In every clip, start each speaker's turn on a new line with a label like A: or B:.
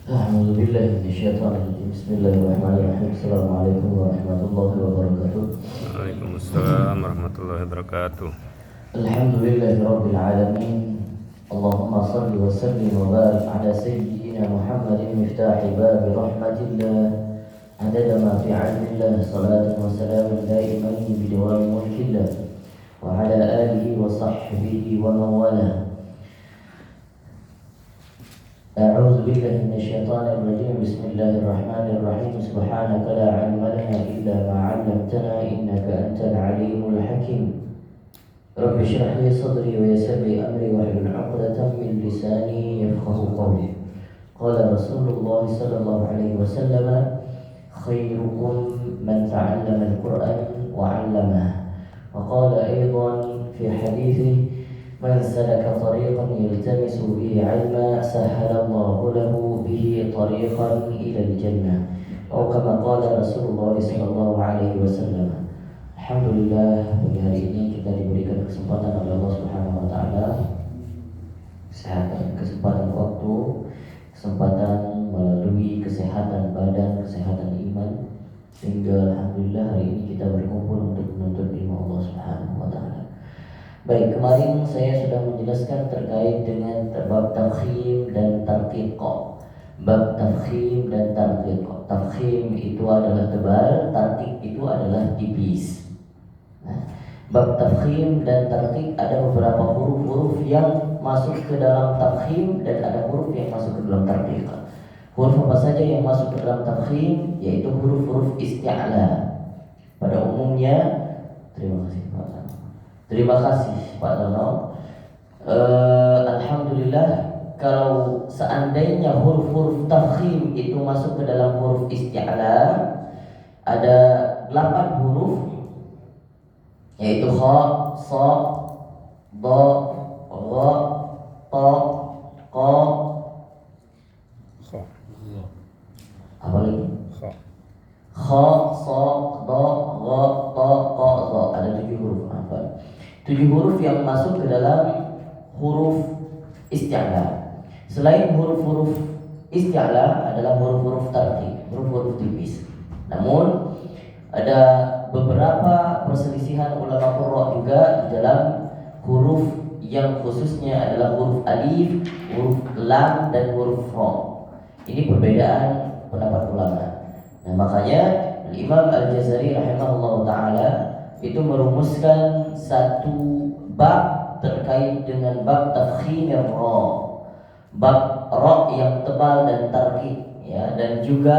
A: أعوذ بالله من الشيطان الرجيم بسم الله الرحمن الرحيم السلام عليكم ورحمة الله وبركاته
B: Waalaikumsalam warahmatullahi wabarakatuh.
A: الحمد لله رب العالمين اللهم صل وسلم وبارك على سيدنا محمد مفتاح باب رحمة الله عدد ما في علم الله صلاة وسلام دائمين بدوام ملك الله وعلى آله وصحبه ومن والاه أعوذ بالله من الشيطان الرجيم بسم الله الرحمن الرحيم سبحانك لا علم لنا إلا ما علمتنا إنك أنت العليم الحكيم رب اشرح لي صدري ويسر لي أمري واحلل عقدة من لساني يفقه قولي قال رسول الله صلى الله عليه وسلم خيركم من تعلم القرآن وعلمه وقال أيضا في حديثه من سلك طريقا يلتمس به علما سهل الله له به طريقا إلى الجنة أو كما قال رسول الله صلى الله عليه وسلم. Alhamdulillah pagi hari ini kita diberikan kesempatan oleh Allah Subhanahu wa taala kesehatan, kesempatan waktu, kesempatan melalui kesehatan badan, kesehatan iman sehingga alhamdulillah hari ini kita berkumpul untuk menuntut ilmu Allah Subhanahu wa taala. Baik, kemarin saya sudah menjelaskan terkait dengan bab tafkhim dan tarqiq. Bab tafkhim dan tarqiq. Tafkhim itu adalah tebal, tarqiq itu adalah tipis. Nah, bab tafkhim dan tarqiq ada beberapa huruf-huruf yang masuk ke dalam tafkhim dan ada huruf yang masuk ke dalam tarqiq. Huruf apa saja yang masuk ke dalam tafkhim yaitu huruf-huruf isti'la. Pada umumnya, terima kasih Pak. Terima kasih Pak Dono. Alhamdulillah kalau seandainya huruf-huruf tafkhim itu masuk ke dalam huruf isti'la, ada 8 huruf yaitu kha, sa, dha, gha, ta, qa.
B: Kha.
A: Apa lagi?
B: Kha.
A: Kha, sa, dha, gha, ta, qa, za. Ada 7 huruf. 7 huruf yang masuk ke dalam huruf isti'la. Selain huruf-huruf isti'la adalah huruf-huruf tarqiq, huruf-huruf tipis. Namun ada beberapa perselisihan ulama qurra juga di dalam huruf yang khususnya adalah huruf alif, huruf lam dan huruf ra. Ini perbedaan pendapat ulama. Nah, makanya Imam Al-Jazari rahimahullah taala itu merumuskan satu bab terkait dengan bab tafkhim ra, bab ra yang tebal dan tarqiq, ya, dan juga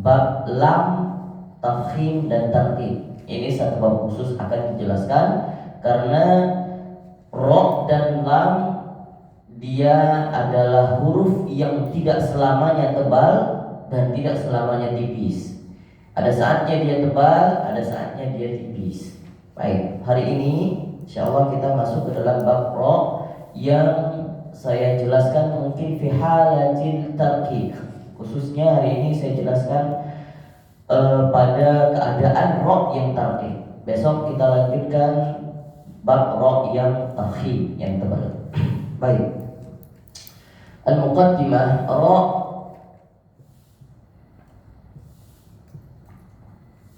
A: bab lam tafkhim dan tarqiq. Ini satu bab khusus akan dijelaskan karena ra dan lam dia adalah huruf yang tidak selamanya tebal dan tidak selamanya tipis. Ada saatnya dia tebal, ada saatnya dia tipis. Baik, hari ini insyaallah kita masuk ke dalam bab ra yang saya jelaskan mungkin fi halatil tarqiq. Khususnya hari ini saya jelaskan pada keadaan ra yang tarqiq. Besok kita lanjutkan bab ra yang tafkhim, yang tebal. Baik. Al-muqaddimah ra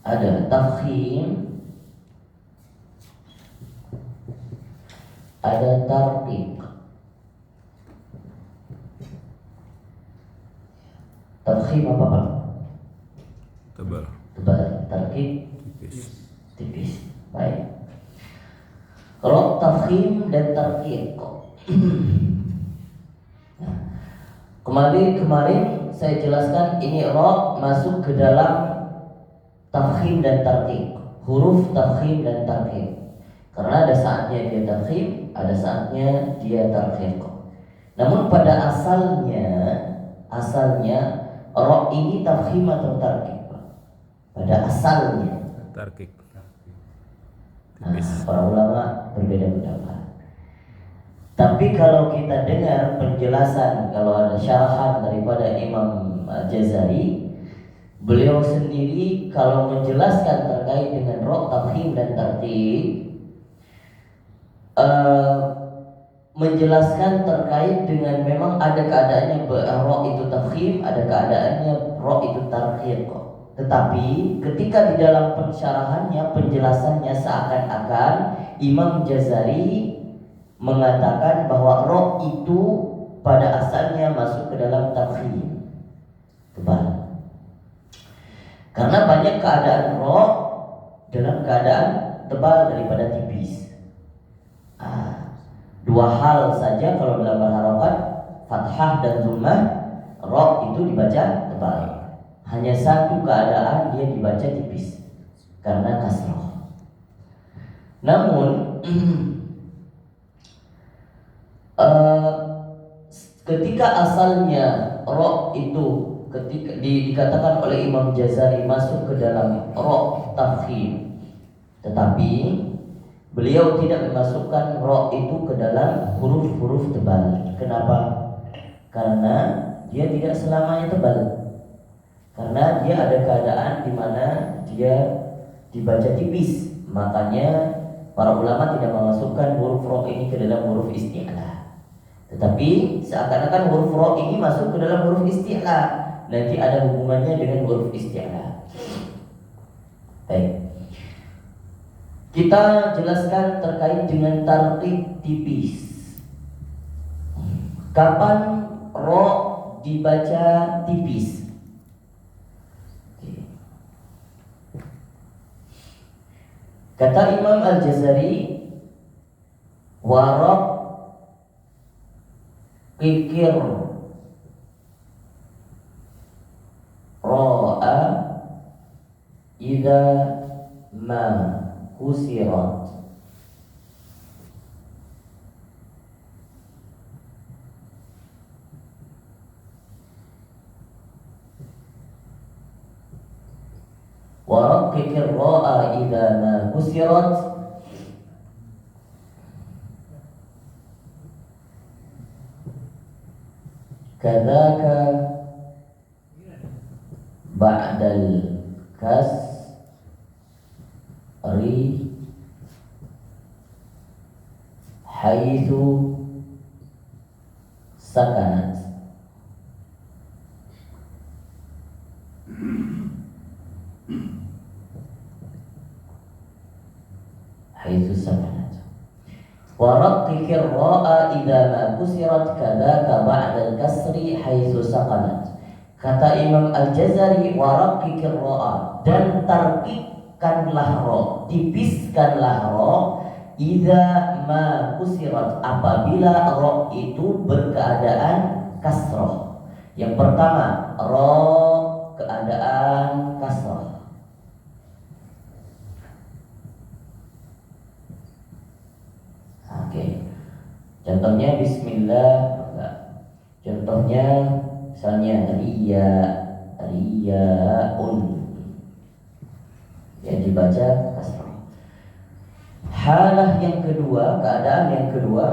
A: ada tafkhim, ada tarqiq. Tafkhim apa Pak?
B: Tebal.
A: Tebal. Tarqiq
B: Tipis.
A: tipis. Baik. Kalau tafkhim dan tarqiq. Nah, kemarin saya jelaskan ini ra masuk ke dalam tafkhim dan tarqiq, huruf tafkhim dan tarqiq. Karena ada saatnya dia tafkhim, ada saatnya dia tarqiq. Namun pada asalnya ra ini tafkhim atau tarqiq? Pada asalnya.
B: Tarqiq.
A: Nah,
B: Tipis.
A: para ulama berbeda pendapat. Tapi kalau kita dengar penjelasan, kalau ada syarahan daripada Imam Jazari, beliau sendiri kalau menjelaskan terkait dengan ra tafkhim dan tarqiq menjelaskan terkait dengan memang ada keadaannya ro itu tafkhim, ada keadaannya ro itu tarqiq. Tetapi ketika di dalam pensyarahannya, penjelasannya seakan-akan Imam Jazari mengatakan bahwa ro itu pada asalnya masuk ke dalam tafkhim, tebal. Karena banyak keadaan ro dalam keadaan tebal daripada tipis. Dua hal saja kalau dalam berharokat, fathah dan dhammah, ro itu dibaca tebal. Hanya satu keadaan dia dibaca tipis, karena kasroh. Namun ketika asalnya ro itu ketika dikatakan oleh Imam Jazari masuk ke dalam ro tafkhim, tetapi beliau tidak memasukkan ro itu ke dalam huruf-huruf tebal. Kenapa? Karena dia tidak selamanya tebal. Karena dia ada keadaan di mana dia dibaca tipis. Makanya para ulama tidak memasukkan huruf ro ini ke dalam huruf isti'la. Tetapi seakan-akan huruf ro ini masuk ke dalam huruf isti'la. Nanti ada hubungannya dengan huruf isti'la. Baik. Kita jelaskan terkait dengan tarqiq tipis. Kapan ro dibaca tipis? Kata Imam Al-Jazari, waraq kikir ro'a idza ma kusirat. ورقق الراء إذا ما كسرت كذاك بعد الكسر حيث سكنت. حيث سكنت ورقق الراء إذا ما كسرت كذاك بعد الكسر حيث سكنت. Kata Imam Al-Jazari, waraqqikir ra'a, dan tarkikkanlah ro, tipiskanlah ro, idza ma kusirat, apabila ro itu berkeadaan kasroh. Yang pertama, ro keadaan kasroh. Oke. Contohnya bismillah. Contohnya misalnya riyaun, yang dibaca kasrah. Halah yang kedua, keadaan yang kedua,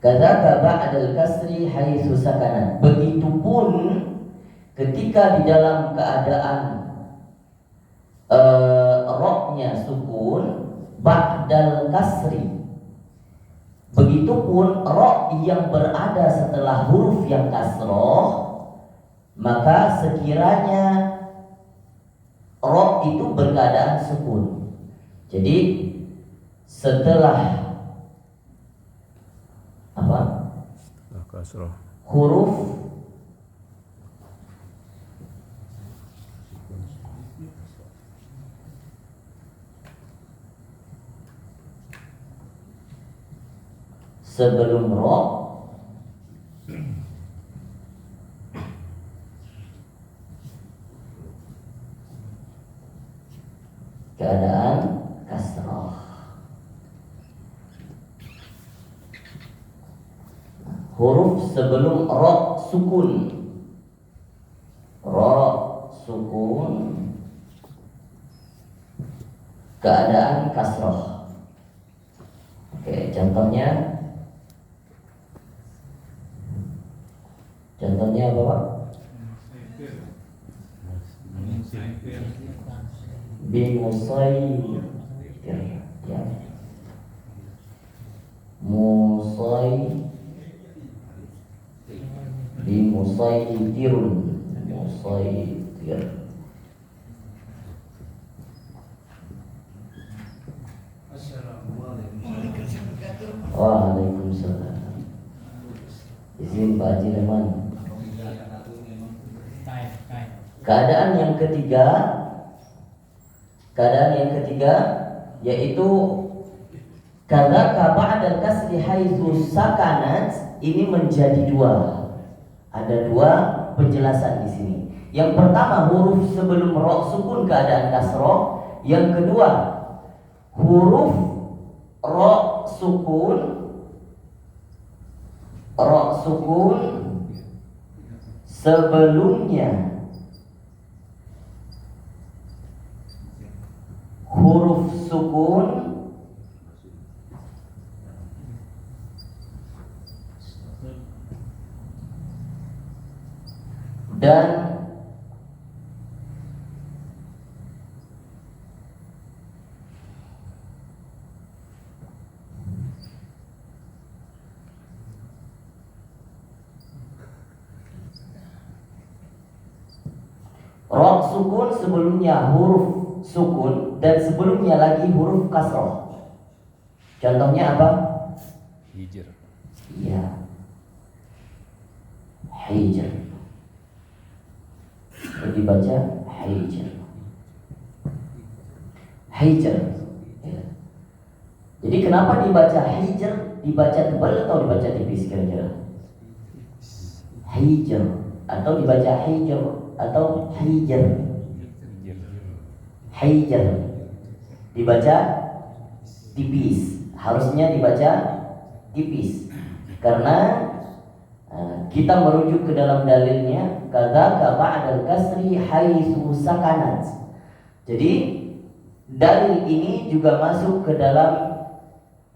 A: kadzaka ba'dal kasri haitsu sakana. Begitupun ketika di dalam keadaan roknya sukun ba'dal kasri. Begitupun ro yang berada setelah huruf yang kasroh, maka sekiranya ro itu berkeadaan sukun. Jadi setelah apa?
B: Kasroh.
A: Huruf sebelum ro keadaan kasroh. Huruf sebelum ro sukun, ro sukun keadaan kasroh. Oke, contohnya apa Pak? Bimusayir, ya. Musayir. Musaytirun. Musaytir. Waalaikumsalam. Izin Pak Haji Leman. Keadaan yang ketiga yaitu kadzaka ba'dal kasri haitsu sakanat, ini menjadi dua. Ada dua penjelasan di sini. Yang pertama huruf sebelum ro sukun keadaan kasroh. Yang kedua huruf ro sukun sebelumnya huruf sukun dan ro sukun sebelumnya huruf sukun dan sebelumnya lagi huruf kasroh. Contohnya apa?
B: Hijr.
A: Iya. Hijr. Dibaca hijr. Hijr. Ya. Jadi kenapa dibaca hijr? Dibaca tebal atau dibaca tipis kira-kira? Hijr atau dibaca hijr atau hijr? Hijr dibaca tipis, harusnya dibaca tipis karena kita merujuk ke dalam dalilnya kadzaka ba'dal kasri haitsu sakanat. Jadi dalil ini juga masuk ke dalam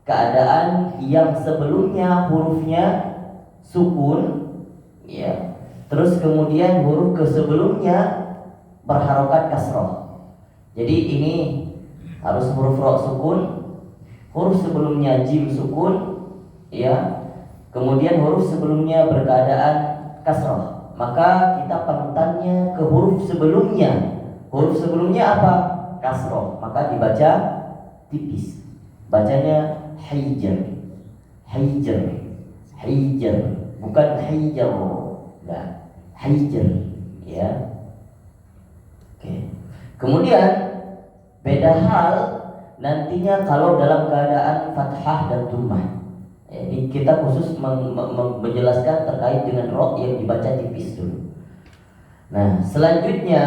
A: keadaan yang sebelumnya hurufnya sukun, ya. Terus kemudian huruf ke sebelumnya berharokat kasroh. Jadi ini harus huruf ro sukun, huruf sebelumnya jim sukun, ya. Kemudian huruf sebelumnya berkeadaan kasroh. Maka kita panutannya ke huruf sebelumnya. Huruf sebelumnya apa? Kasroh. Maka dibaca tipis. Bacanya hijr. Hijr. Hijr. Bukan hijr. Nah, hijr, ya. Oke. Kemudian beda hal nantinya kalau dalam keadaan fathah dan dhammah. Ini kita khusus menjelaskan terkait dengan ro yang dibaca tipis dulu. Nah, selanjutnya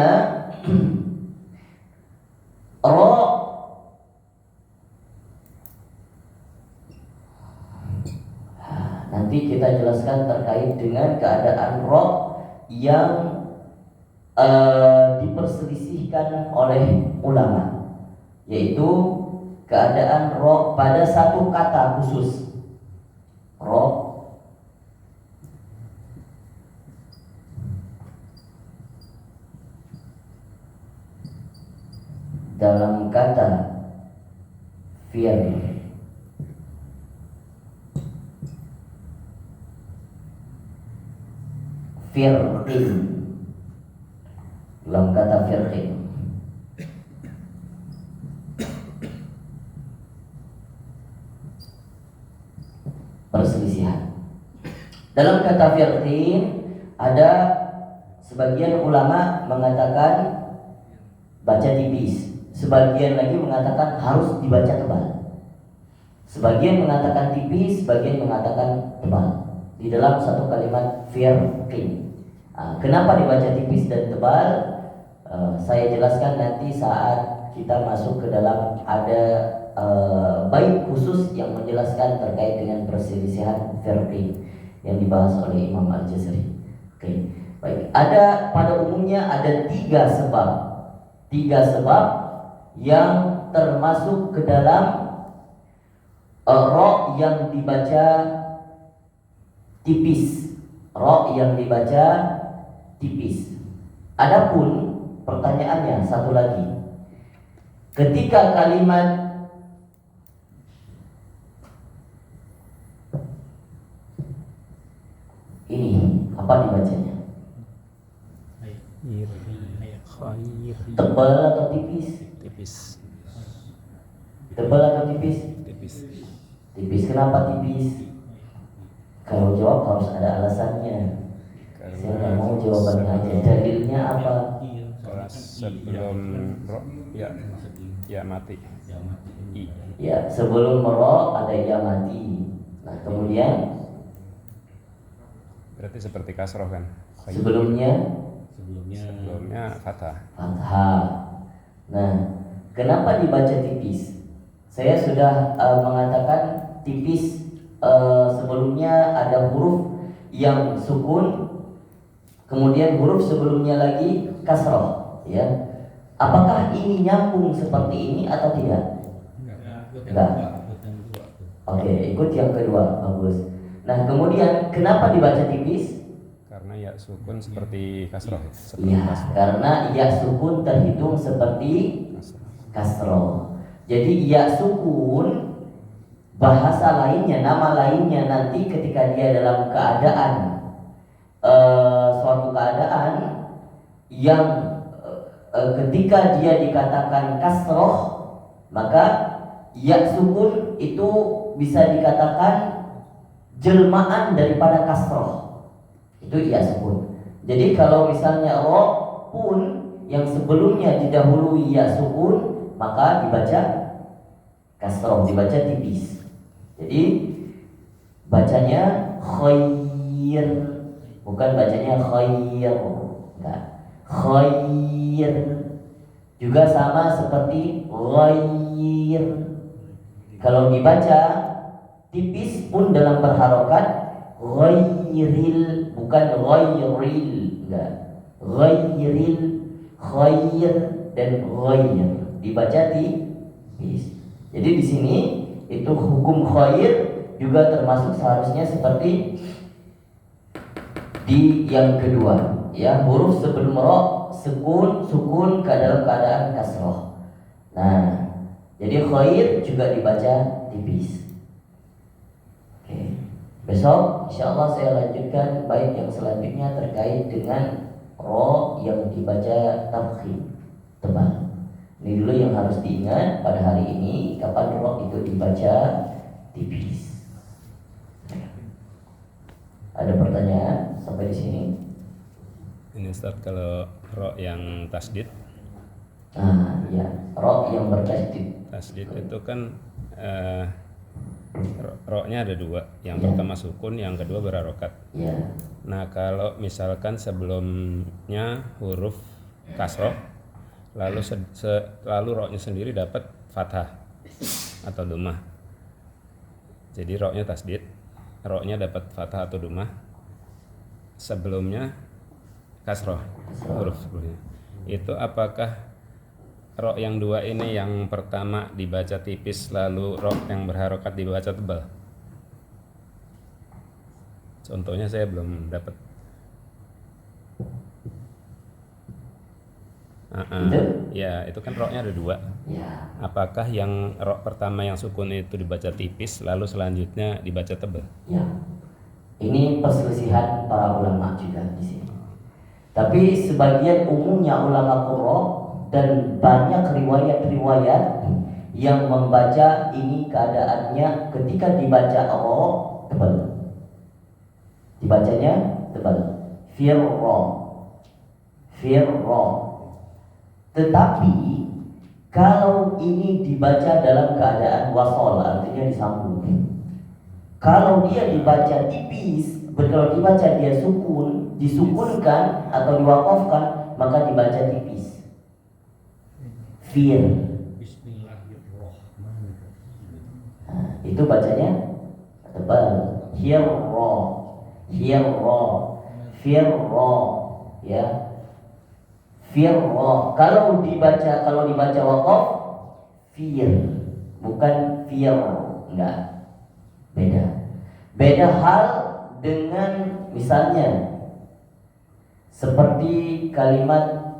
A: ro nanti kita jelaskan terkait dengan keadaan ro yang diperselisihkan oleh ulama, yaitu keadaan ro pada satu kata khusus. Ro dalam kata fi'il firqin, dalam kata firqin perselisihan. Dalam kata firqin ada sebagian ulama mengatakan baca tipis, sebagian lagi mengatakan harus dibaca tebal. Sebagian mengatakan tipis, sebagian mengatakan tebal di dalam satu kalimat firqin. Kenapa dibaca tipis dan tebal? Saya jelaskan nanti saat kita masuk ke dalam ada bait khusus yang menjelaskan terkait dengan perselisihan firqin yang dibahas oleh Imam Al-Jazari. Oke, baik. Pada umumnya ada tiga sebab yang termasuk ke dalam ro yang dibaca tipis. Ro yang dibaca tipis. Adapun pertanyaannya satu lagi. Ketika kalimat ini Apa dibacanya?
B: Ir. Khair.
A: Tebal atau tipis?
B: Tipis.
A: Tebal atau tipis?
B: Tipis.
A: Tipis. Kenapa tipis? Kalau jawab harus ada alasannya. Saya nggak mau jawabannya aja. Dalilnya apa?
B: Sebelum ro ya mati. I.
A: Ya, sebelum ro ada ya mati. Nah, kemudian
B: Berarti seperti kasroh kan? Khair.
C: Sebelumnya
B: fathah.
A: fathah. Nah, kenapa dibaca tipis? Saya sudah mengatakan tipis. Sebelumnya ada huruf yang sukun, kemudian huruf sebelumnya lagi kasroh, ya. Apakah ini nyambung seperti ini atau tidak? Enggak. Oke, ikut yang kedua, bagus. Nah, kemudian kenapa dibaca tipis?
B: Karena ya sukun seperti kasroh.
A: Iya, karena ya sukun terhitung seperti kasroh. Jadi ya sukun, bahasa lainnya, nama lainnya nanti ketika dia dalam keadaan suatu keadaan yang ketika dia dikatakan kasroh, maka ya sukun itu bisa dikatakan jelmaan daripada kasroh. Itu ya sukun. Jadi kalau misalnya ro pun yang sebelumnya didahului ya sukun, maka dibaca kasroh, dibaca tipis. Jadi bacanya khair, bukan bacanya khair. Enggak. Khair juga sama seperti ghair. Kalau dibaca tipis pun dalam berharokat ghairil, bukan ghairil. Enggak. Ghairil, khair dan ghair dibaca tipis. Jadi di sini itu hukum khair juga termasuk seharusnya seperti di yang kedua, ya, huruf sebelum ro sukun ke dalam keadaan kasroh. Nah, jadi khair juga dibaca tipis. Oke. Besok insyaallah saya lanjutkan bait yang selanjutnya terkait dengan ro yang dibaca tafkhim, tebal. Ini dulu yang harus diingat pada hari ini, kapan ro itu dibaca tipis. Ada pertanyaan sampai di sini?
B: Ini Ustaz, kalau ro yang tasdid.
A: Ya, ro yang bertasdid.
B: Tasdid itu kan ro-nya ada dua. Yang
A: Ya.
B: pertama sukun, yang kedua berharokat.
A: Ya,
B: Nah, kalau misalkan sebelumnya huruf kasroh, lalu lalu ro-nya sendiri dapat fathah atau dhammah. Jadi ro-nya tasdid, ro-nya dapat fathah atau dhammah. Sebelumnya kasroh, huruf sebelumnya. Itu apakah ro yang dua ini, yang pertama dibaca tipis, lalu ro yang berharokat dibaca tebal? Contohnya saya belum dapat. Ya, itu kan ro-nya ada dua.
A: ya.
B: Apakah yang ro pertama yang sukun itu dibaca tipis, lalu selanjutnya dibaca tebal?
A: Ya, ini perselisihan para ulama juga di sini. Tapi sebagian umumnya ulama qurra dan banyak riwayat-riwayat yang membaca ini keadaannya ketika dibaca ro tebal. Dibacanya tebal. Firra. Tetapi kalau ini dibaca dalam keadaan wasol, artinya disambung. Kalau dia dibaca tipis, kalau dibaca dia sukun, disukunkan atau diwakafkan, maka dibaca tipis. Fir. Nah, itu bacanya tebal. Hirra. Ya. Firra. Kalau dibaca wakaf, fir, bukan fir. Enggak. Beda hal dengan misalnya seperti kalimat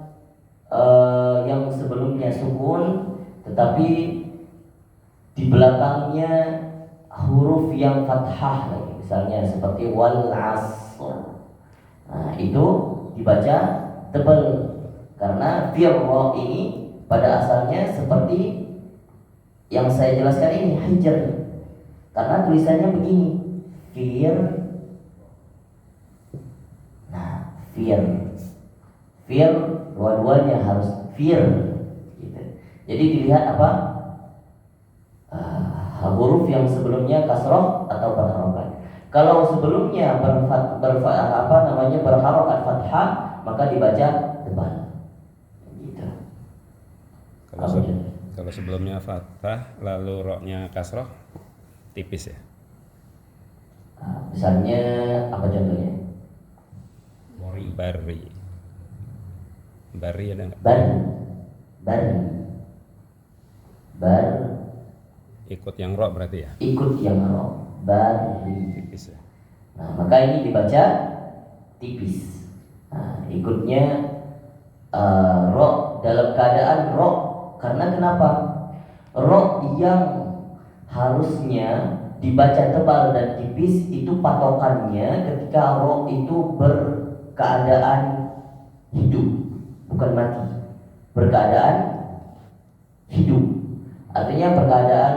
A: yang sebelumnya sukun tetapi di belakangnya huruf yang fathah lagi, misalnya seperti wal asr. itu dibaca tebal karena firra ini pada asalnya seperti yang saya jelaskan ini hijr. Karena tulisannya begini, fir dua-duanya harus fir gitu. Jadi dilihat apa huruf yang sebelumnya kasroh atau berharokat. Kalau sebelumnya berharokat fathah, maka dibaca tebal gitu.
B: Kalau sebelumnya fathah lalu roknya kasroh tipis ya.
A: Misalnya apa contohnya?
B: Bari ada nggak?
A: Bar
B: Ikut yang rok berarti ya?
A: ikut yang ro, bari.
B: Tipis ya.
A: Nah, maka ini dibaca tipis. Nah, ikutnya ro dalam keadaan ro. Karena kenapa? Ro yang harusnya dibaca tebal dan tipis itu patokannya ketika ro itu berkeadaan hidup, bukan mati. Berkeadaan hidup. Artinya berkeadaan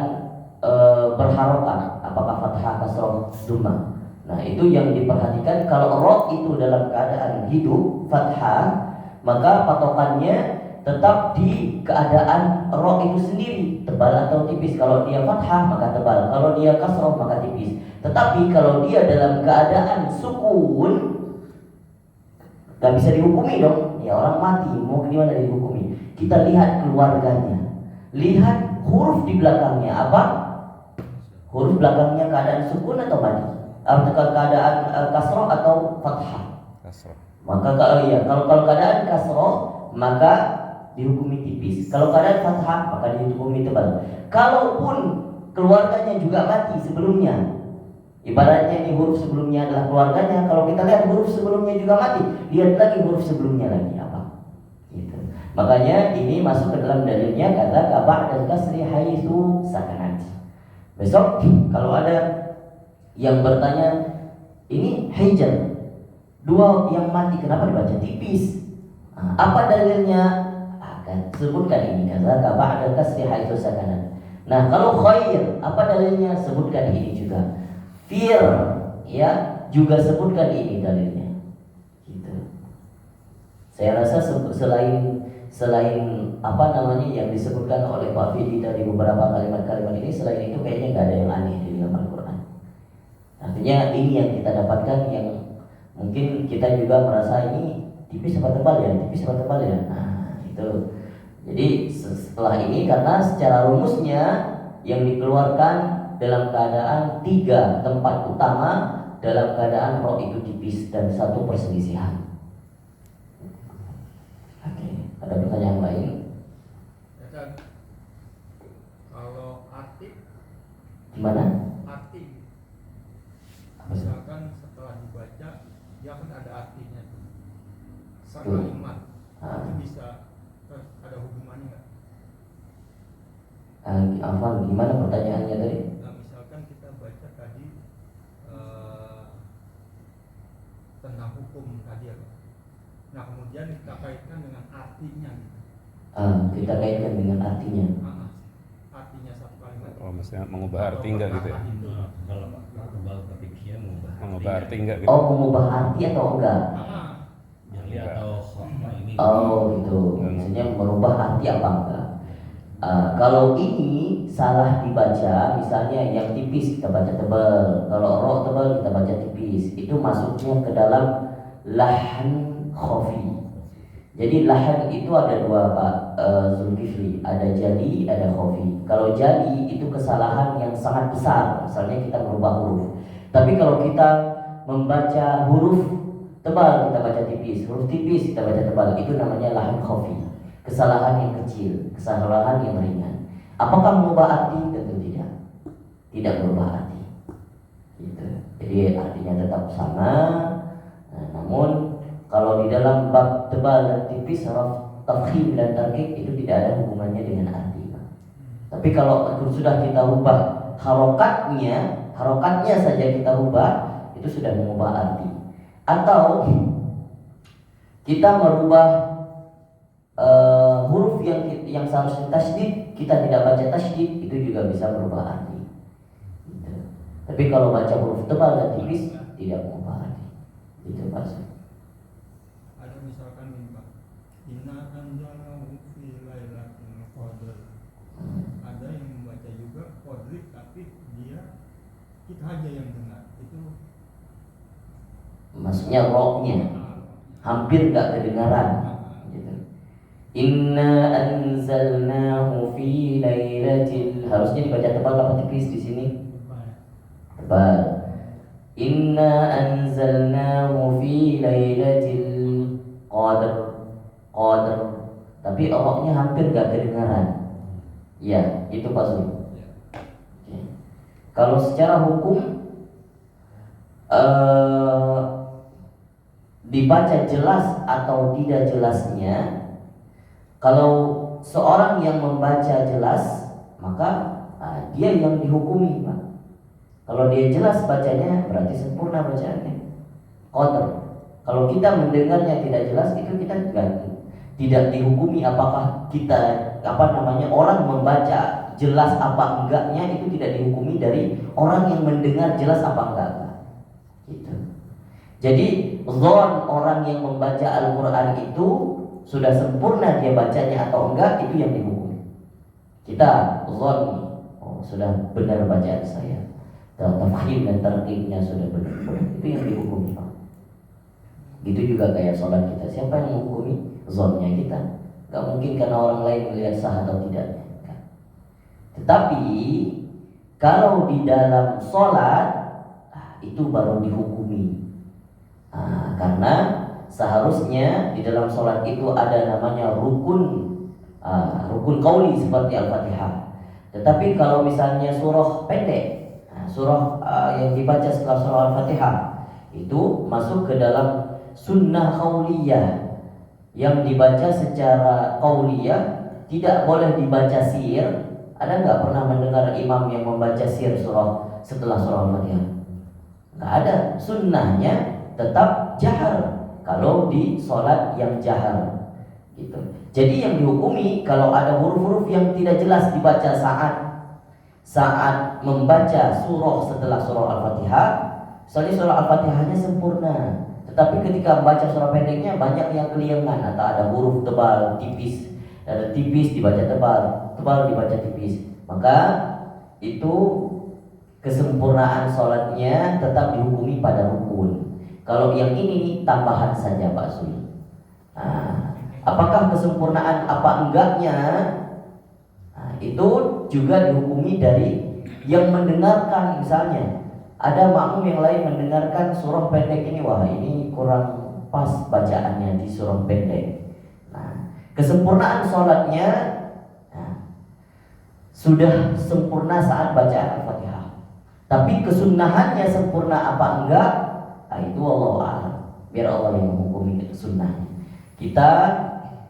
A: berharokat, apakah fathah, kasroh, dhammah. Nah, itu yang diperhatikan. Kalau ro itu dalam keadaan hidup, fathah, maka patokannya tetap di keadaan ro itu sendiri, tebal atau tipis. Kalau dia fathah maka tebal, kalau dia kasroh maka tipis. Tetapi kalau dia dalam keadaan sukun, gak bisa dihukumi dong. Ya orang mati, mau gimana dihukumi? Kita lihat keluarganya, lihat huruf di belakangnya apa? Huruf belakangnya keadaan sukun atau mati? Atau keadaan kasroh atau fathah?
B: Kasroh.
A: Maka kalau keadaan kasroh maka dihukumi tipis. Kalau keadaan fathah maka dihukumi tebal. Kalaupun keluarganya juga mati sebelumnya, ibaratnya ini huruf sebelumnya adalah keluarganya. Kalau kita lihat huruf sebelumnya juga mati, lihat lagi huruf sebelumnya lagi apa? Gitu. Makanya ini masuk ke dalam dalilnya kata kabah dan kasri haitsu sakanat. Besok kalau ada yang bertanya, ini hijr, dua yang mati kenapa dibaca tipis? Apa dalilnya? Akan sebutkan ini kata kabah dan kasri haitsu sakanat. Nah, kalau khair, apa dalilnya? Sebutkan ini juga. Fir, ya, juga sebutkan ini dalilnya. Gitu. Saya rasa selain apa namanya yang disebutkan oleh Pak Fidi dari beberapa kalimat-kalimat ini, selain itu kayaknya nggak ada yang aneh di dalam Al-Quran. Artinya ini yang kita dapatkan yang mungkin kita juga merasa ini tipis apa tebal ya, tipis apa tebal ya. Nah, itu. Jadi setelah ini karena secara rumusnya yang dikeluarkan dalam keadaan 3 tempat utama, dalam keadaan roh itu tipis dan 1 perselisihan. Oke, ada pertanyaan lain?
C: Ya, kalau arti
A: Gimana?
C: arti
A: Apa sih?
C: misalkan setelah dibaca dia kan ada artinya sekalimat itu bisa ada hubungannya nggak?
A: Afwan, gimana pertanyaannya tadi?
C: Nah, misalkan kita baca tadi tentang hukum tadi ya, Pak. Nah kemudian kita kaitkan dengan artinya gitu.
A: Kita kaitkan dengan artinya.
C: Artinya satu kalimat.
B: Oh, maksudnya mengubah arti enggak gitu ya?
D: Kalau tebal tapi dia
B: Mengubah arti enggak gitu?
A: Oh, mengubah arti atau enggak?
D: Jali atau khotbah ini.
A: Oh gitu, maksudnya merubah arti apa enggak? Kalau ini salah dibaca, misalnya yang tipis kita baca tebal, kalau roh tebal kita baca tipis, itu masuknya ke dalam lahan khafi. Jadi lahan itu ada 2 Pak Zulkifli, ada jali, ada khafi. Kalau jali itu kesalahan yang sangat besar, misalnya kita merubah huruf. Tapi kalau kita membaca huruf tebal kita baca tipis, huruf tipis kita baca tebal, itu namanya lahan khafi. Kesalahan yang kecil, kesalahan yang ringan. Apakah mengubah arti? Tentu tidak. Tidak merubah arti. Gitu. Jadi artinya tetap sama. Nah, namun kalau di dalam bab tebal dan tipis, huruf tafkhim dan tarkik itu tidak ada hubungannya dengan arti. Tapi kalau sudah kita ubah harokatnya saja kita ubah, itu sudah mengubah arti. Atau kita merubah huruf yang seharusnya tasydid, kita tidak baca tasydid, itu juga bisa berubah arti. Gitu. Tapi kalau baca huruf tebal dan tipis tidak mengubah arti. Itu maksud.
C: Ada misalkan ini Pak, inna anzalahu fi lailatul qadr. Ada yang membaca juga qadri tapi dia kita aja yang dengar. Itu
A: Maksudnya rohnya hampir gak kedengaran. Gitu. Inna anzalnahu fi lailatil, harusnya dibaca tebal apa tipis di sini? Tebal. Inna anzalnahu fi lailatil qadr. Qadr. Tapi rohnya hampir gak kedengaran. Ya, itu Pak Zul. Oke. Kalau secara hukum dibaca jelas atau tidak jelasnya, kalau seorang yang membaca jelas maka dia yang dihukumi Pak. Kalau dia jelas bacanya berarti sempurna bacaannya. Qadr. Kalau kita mendengarnya tidak jelas, itu kita tidak dihukumi apakah kita orang membaca jelas apa enggaknya, itu tidak dihukumi dari orang yang mendengar jelas apa enggak. Gitu. Jadi zon orang yang membaca Al-Quran itu sudah sempurna dia bacanya atau enggak, itu yang dihukumi. Kita zon, sudah benar bacaan saya, tafhim dan tartibnya sudah benar, itu yang dihukumi Pak. Gitu juga kayak sholat kita, siapa yang menghukumi? Zonnya kita. Gak mungkin karena orang lain melihat sah atau tidaknya. Tetapi kalau di dalam sholat itu baru dihukumi. Karena seharusnya di dalam sholat itu ada namanya rukun qauli seperti Al-Fatihah. Tetapi kalau misalnya surah pendek, surah yang dibaca setelah surah Al-Fatihah itu masuk ke dalam sunnah qauliyah, yang dibaca secara qauliyah, tidak boleh dibaca sir. Ada nggak pernah mendengar imam yang membaca sir surah setelah surah Al-Fatihah? Nggak ada. Sunnahnya tetap jahar kalau di sholat yang jahar. Gitu. Jadi yang dihukumi kalau ada huruf-huruf yang tidak jelas dibaca saat membaca surah setelah surah Al-Fatihah, soalnya surah Al-Fatihahnya sempurna. Tetapi ketika membaca surah pendeknya banyak yang keliengan, atau ada huruf tebal, tipis, ada tipis dibaca tebal, tebal dibaca tipis, maka itu kesempurnaan sholatnya tetap dihukumi pada rukun. Kalau yang ini tambahan saja Pak Sui. Apakah kesempurnaan apa enggaknya? Itu juga dihukumi dari yang mendengarkan. Misalnya ada makmum yang lain mendengarkan surah pendek ini, wah ini kurang pas bacaannya di surah pendek. Kesempurnaan sholatnya sudah sempurna saat bacaan Al-Fatihah. Tapi kesunahannya sempurna apa enggak, itu Allah a'lam. Biar Allah yang menghukumi sunnahnya. Kita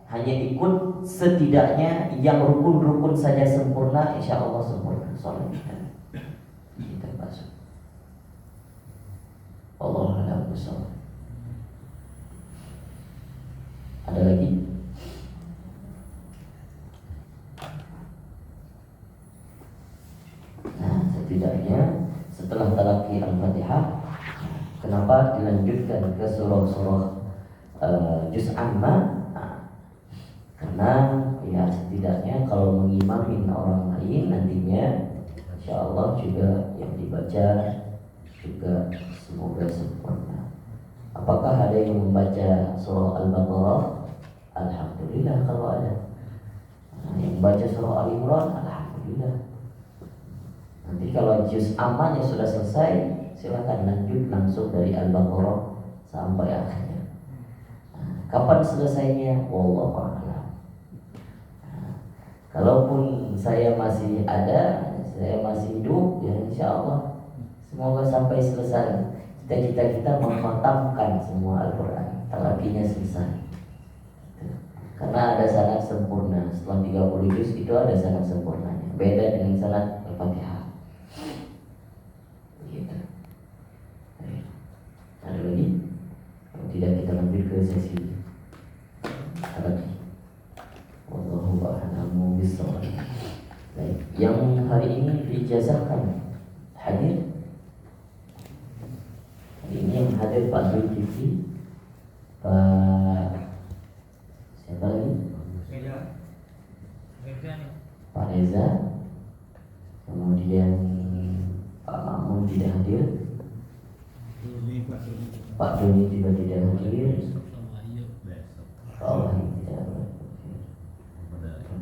A: hanya ikut setidaknya yang rukun-rukun saja sempurna, insya Allah sempurna sholat kita. Kita masuk. Allah a'lam bishawab. Ada lagi? Setidaknya setelah talaqi Al-Fatihah, kenapa dilanjutkan ke surah-surah juz amma? Karena ya setidaknya kalau mengimamin orang lain nantinya insya Allah juga yang dibaca juga semoga sempurna. Apakah ada yang membaca surah Al-Baqarah? Alhamdulillah kalau ada. Yang membaca surah Al-Imran, alhamdulillah. Nanti kalau juz ammanya sudah selesai, silakan lanjut langsung dari Al-Baqarah sampai akhirnya. Kapan selesainya? Wallahu a'lam. Kalaupun saya masih ada, saya masih hidup, ya insya Allah semoga sampai selesai. Cita-cita kita mengkhatamkan semua Al-Quran, talaqinya selesai. Karena ada sanad sempurna. Setelah 30 juz itu ada sanad sempurnanya. Beda dengan sanad Al-Fatihah. Gitu. Ada lagi? Kalau tidak kita lanjut ke sesi lagi. Wallahu a'lamu bishawab. Baik, yang hari ini diijazahkan hadir. Hari ini yang hadir Pak Zulkifli, Pak siapa lagi? Pak Reza, kemudian Pak Mamun tidak hadir, Pak Doni juga tidak hadir, Pak Wahid tidak hadir.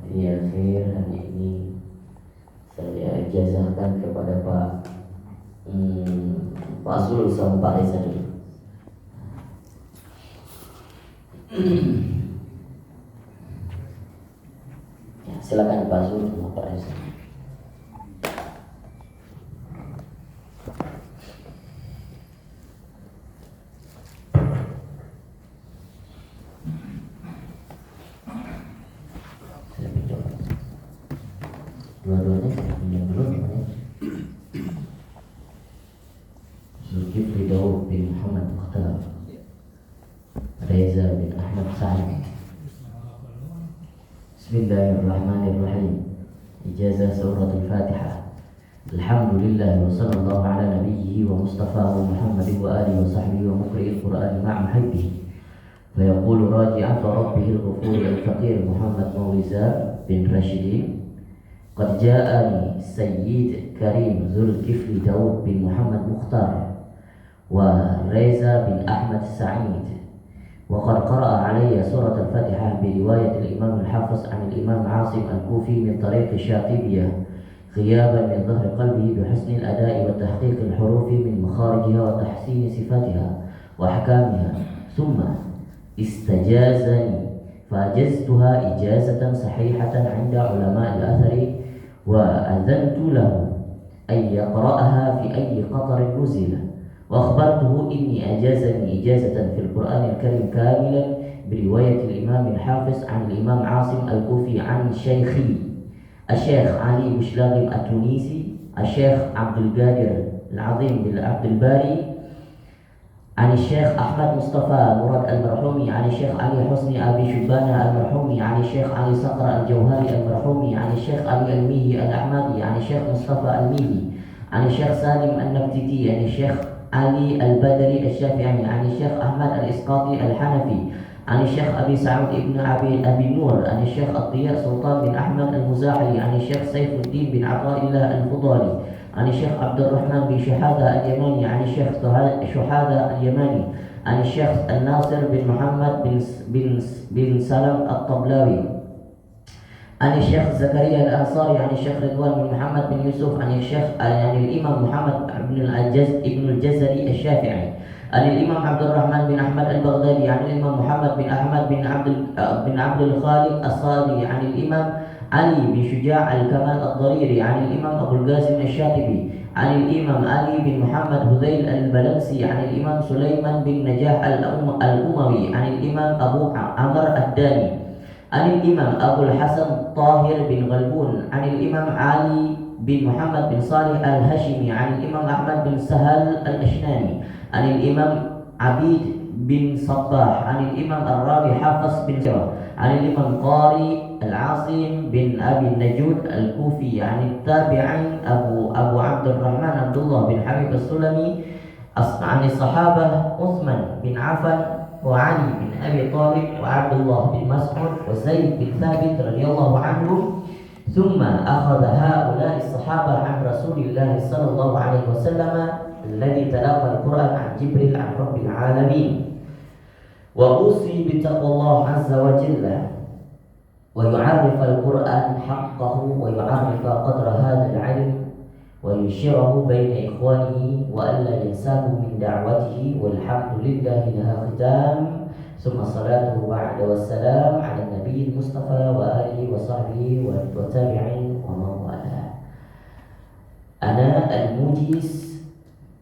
A: Di akhir hari ini saya ijazahkan kepada Pak Zul sama Pak Reza dulu. Ya, silakan Pak Zul sama Pak Reza. Saya pinjam. Dua-duanya saya pinjam dulu namanya. Zulkifli Daud bin Muhammad Mukhtar, Reza bin Ahmad Sa'id. Bismillahirrahmanirrahim. Ijazah surah Al-Fatihah. Alhamdulillah wa sallallahu ala nabiyhi wa mustafahu Muhammad wa alihi wa sahbihi wa muqri'il Qur'an ma'a muhibbihi. فيقول راجعا فربه الغفور الفقير محمد مولزا بن راشدين قد جاءني السيد كريم ذو الكفل داود بن محمد مختار وريزا بن أحمد السعيد وقد قرأ علي سورة الفاتحة برواية الإمام الحافظ عن الإمام عاصم الكوفي من طريق الشاطبية غيابا من ظهر قلبه بحسن الأداء وتحقيق الحروف من مخارجها وتحسين صفاتها وأحكامها ثم استجازني فأجزتها إجازة صحيحة عند علماء الأثر وأذنت له أن يقرأها في أي قطر نزل وأخبرته إني أجازني إجازة في القرآن الكريم كاملا برواية الإمام الحافظ عن الإمام عاصم الكوفي عن شيخي الشيخ علي بشلاغم التونسي الشيخ عبد القادر العظيم بن عبد الباري عن الشيخ أحمد مصطفى مراد المرحومي عن الشيخ علي حسني أبي شبانة المرحومي عن الشيخ علي صقر الجوهري المرحومي عن الشيخ علي الميهي الأحمدي عن الشيخ مصطفى الميهي عن الشيخ سالم النبتتي عن الشيخ علي البدري الشافعي عن الشيخ أحمد الإسقاطي الحنفي عن الشيخ أبي سعود ابن أبي نور عن الشيخ الضياء سلطان بن أحمد المزاحي عن الشيخ سيف الدين بن عطاء الله الفضالي عن الشيخ عبد الرحمن بن شحادة اليماني عن الشيخ شحادة اليماني عن الشيخ الناصر بن محمد بن سلم الطبلاوي عن الشيخ زكريا الأنصاري عن الشيخ رضوان بن محمد بن يوسف عن الشيخ عن الإمام محمد بن الجزري الشافعي عن الإمام عبد الرحمن بن أحمد البغدادي عن الإمام محمد بن أحمد بن عبد الخالق الصادي عن الإمام علي بن شجاع الكمال الضريري عن الإمام أبو القاسم الشاطبي عن الإمام علي بن محمد هذيل البلنسي عن الإمام سليمان بن نجاح الأموي عن الإمام أبو عمر الداني عن الإمام أبو الحسن طاهر بن غلبون عن الإمام علي بن محمد بن صالح الهاشمي عن الإمام أحمد بن سهل الأشناني عن الإمام عبيد بن صباح عن الإمام الراوي حافظ بن سيرة عن الإمام قاري العاصم بن أبي النجود الكوفي عن التابعين أبو عبد الرحمن عبد الله بن حبيب السلمي عن الصحابة عثمان بن عفان وعلي بن أبي طالب وعبد الله بن مسعود وزيد بن ثابت رضي الله عنهم ثم أخذ هؤلاء الصحابة عن رسول الله صلى الله عليه وسلم الذي تلقى القرآن عن جبريل عن رب العالمين وأوصي بتقوى الله عز وجل ويعرف القرآن حقه ويعرف قدر هذا العلم وينشره بين إخوانه وألا ينساه من دعوته والحمد لله لها ختام ثم صلاته بعد والسلام على النبي المصطفى وآله وصحبه والتابعين ومن والاه. أنا الموجز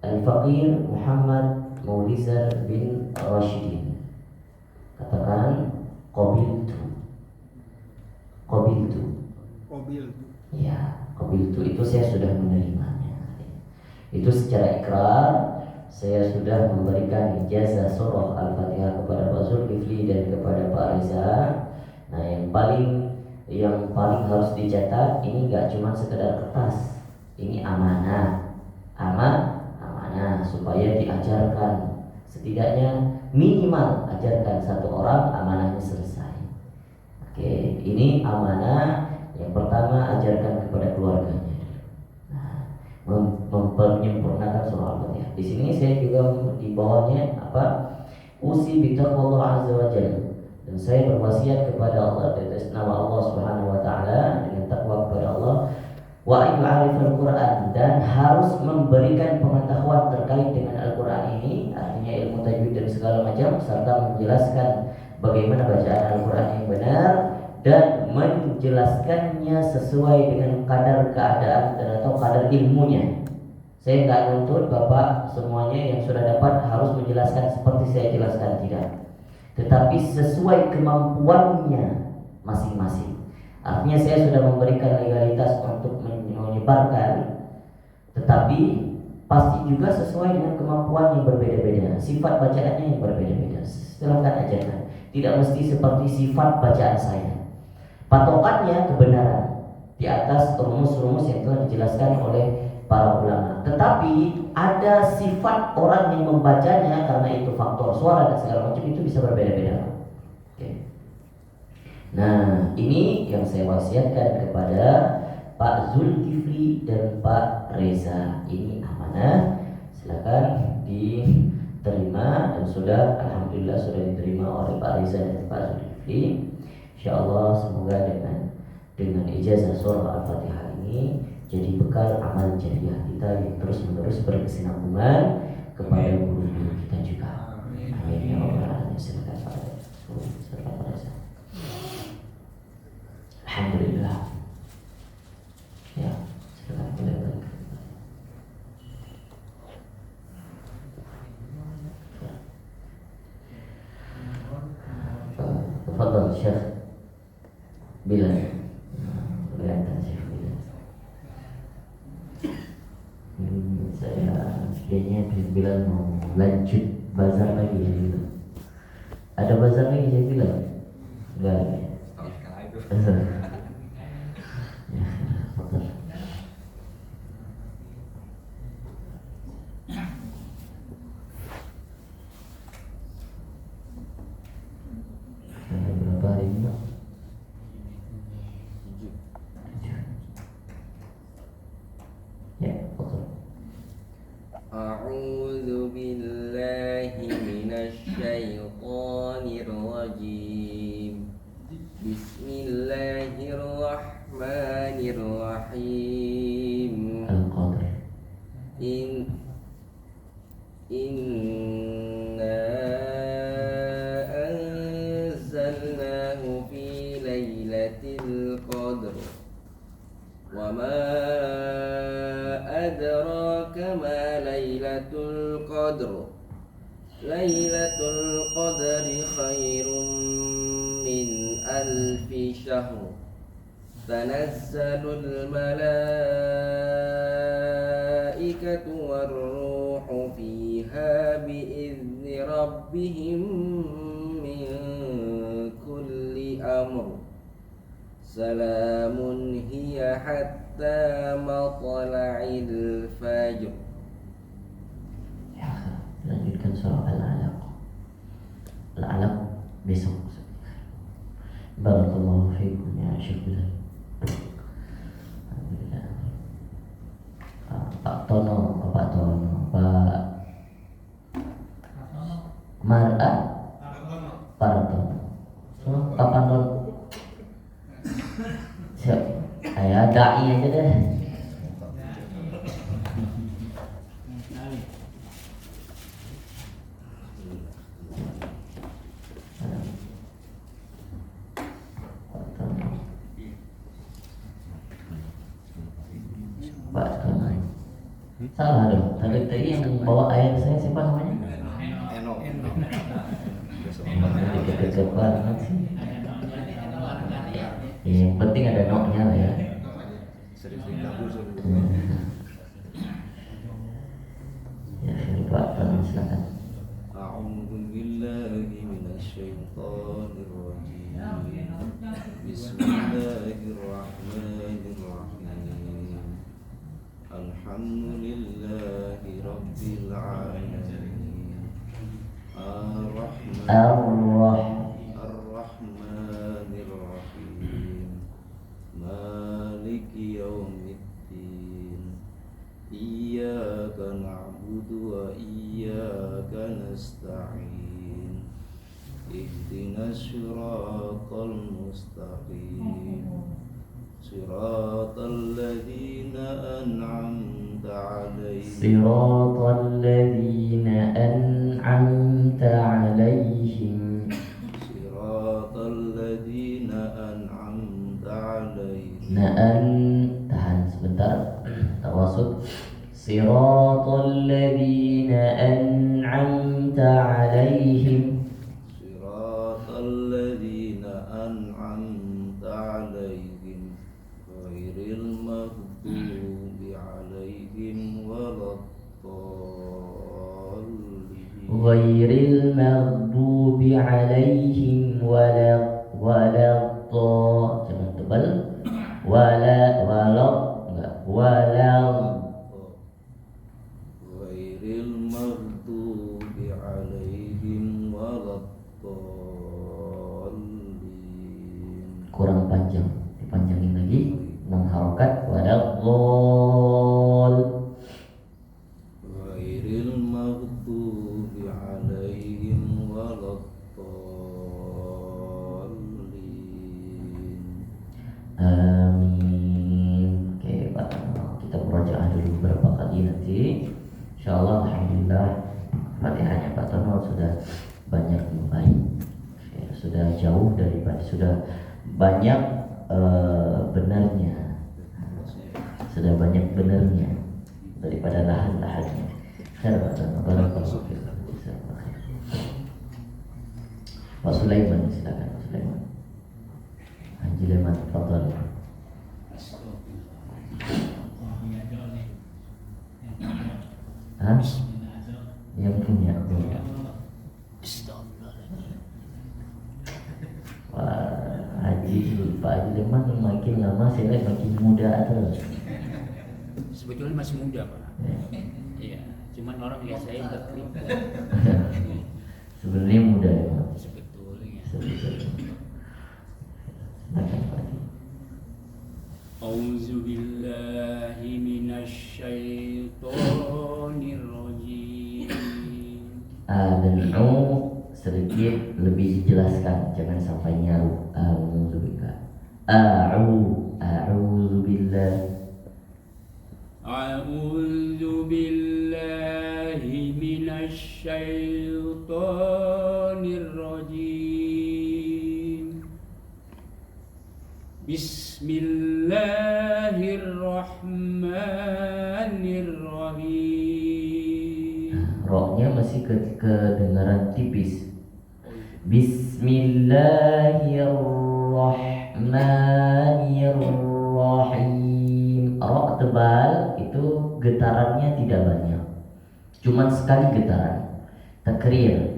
A: الفقير محمد مولزا bin Rashidin. Katakan qabiltu. Ya, qabiltu itu saya sudah menerimanya. Itu secara ikrar saya sudah memberikan ijazah surah Al-Fatihah kepada Pak Zulkifli dan kepada Pak Reza yang paling harus dicetak ini nggak cuma sekedar kertas, ini amanah, amanah supaya diajarkan, setidaknya minimal ajarkan satu orang amanahnya selesai. Oke, ini amanah yang pertama, ajarkan kepada keluarganya. Nah, menyempurnakan surah Al-Fatihah. Di sini saya juga di bawahnya usi bitaqwallah azza wa jalla. Dan saya berwasiat kepada Allah atas nama Allah Subhanahu wa taala dengan takwa kepada Allah, wa al Quran, dan harus memberikan pengetahuan terkait dengan Al-Qur'an ini, artinya ilmu tajwid dan segala macam, serta menjelaskan bagaimana bacaan Al-Qur'an yang benar dan menjelaskannya sesuai dengan kadar keadaan dan atau kadar ilmunya. Saya nggak nuntut Bapak semuanya yang sudah dapat harus menjelaskan seperti saya jelaskan, tidak, tetapi sesuai kemampuannya masing-masing. Artinya saya sudah memberikan legalitas untuk menyebarkan, tetapi pasti juga sesuai dengan kemampuan yang berbeda-beda, sifat bacaannya yang berbeda-beda. Silakan ajarkan, tidak mesti seperti sifat bacaan saya. Patokannya kebenaran di atas rumus-rumus yang telah dijelaskan oleh para ulama. Tetapi ada sifat orang yang membacanya, karena itu faktor suara dan segala macam itu bisa berbeda-beda. Oke. Nah, ini yang saya wasiatkan kepada Pak Zulkifli dan Pak Reza. Ini amanah, silakan diterima, dan sudah, alhamdulillah sudah diterima oleh Pak Reza dan Pak Zulkifli. Insyaallah semoga dengan ijazah surah Al-Fatihah ini jadi bekal amal jariah kita yang terus-menerus berkesinambungan kepada guru-guru kita juga. Amin ya rabbal alamin. Silakan Pak Reza. Alhamdulillah. Ya, silakan boleh balik. Tafadhal Syekh Bilal. Kelihatan Syekh Bilal. Saya kayaknya Bilal mau lanjut bazar lagi ya gitu. Ada bazar lagi Syekh Bilal? Enggak ada. Ya, betul. Berapa hari ini, Pak? Ya, betul.
E: A'udzu billahi minasy syaithanir rajim. Bismillahirrahmanirrahim.
A: Al-Qadr.
E: Inna anzalnahu fi lailatul qadr. Wa ma adraka ma lailatul qadr. Lailatul qadri khairum min alfi syahr. Tanazzalul malaikatu warruhu fiha biizni rabbihim min kulli amr. Salamun hiya hatta matla'il fajr.
A: Ya, lanjutkan surah Al-Alaq. Al-Alaq besok. Barakallahu fiikum ya Syekh Bilal. Alhamdulillah. Pak Tono, Pak Mar'a, Pak Tono. Kapan Tono? Siap. Ayah dai aja deh. Pak Tono. Salah dong. Tadi yang bawa ayat saya siapa namanya?
E: Eno.
A: Deket banget sih. Yang penting ada noknya lah ya. Ya, Pak Tono silakan.
E: A'udzu billahi minasy syaithanir rajim. بسم الله الرحمن الرحيم الحمد لله رب العالمين الرحمن الرحيم مالك يوم الدين إياك نعبد وإياك نستعين اهدنا الصراط المستقيم صراط الذين أنعمت عليهم
A: صراط الذين أنعمت عليهم
E: صراط الذين أنعمت عليهم
A: tahan sebentar tawasud Siratal ladzina an'amta 'alaihim
E: صراط الذين أنعمت عليهم غير المغضوب عليهم ولا الضالين
A: ghairil maghdubi 'alaihim jangan tebal
E: غير المغضوب عليهم ولا الضالين
A: kurang panjang dipanjangin lagi 6 harokat waladdall
E: غير المغضوب عليهم ولا الضالين
A: amin. Oke Pak, kita murajaah dulu beberapa kali nanti insyaallah. Alhamdulillah Fatihahnya Pak Tono sudah banyak baik ya, sudah jauh daripada sudah banyak benarnya daripada lahan-lahannya. Khair Pak Tono, barakallahu fiikum. Pak Sulaiman, silakan Pak Sulaiman. Haji Leman, tafadhal. Hah? Yang punya. Wah, Pak Haji Leman makin lama saya lihat makin muda terus.
F: Sebetulnya masih muda Pak. Iya, cuman orang lihat saya udah keriput.
A: Sebenarnya muda ya Pak.
F: Sebetulnya.
A: Silakan Pak Haji.
F: A'udzu billahi minasyaitonir rajim.
A: Adnu sedikit lebih dijelaskan, jangan sampai nyaru. A'udzu billah.
F: A'udzu billahi minasyaitonir rajim. Bismillahirrahmanirrahim.
A: Rohnya masih kedengaran tipis. Bismillahirrahmanirrahim. Roh tebal itu getarannya tidak banyak, cuman sekali getaran. Takrir.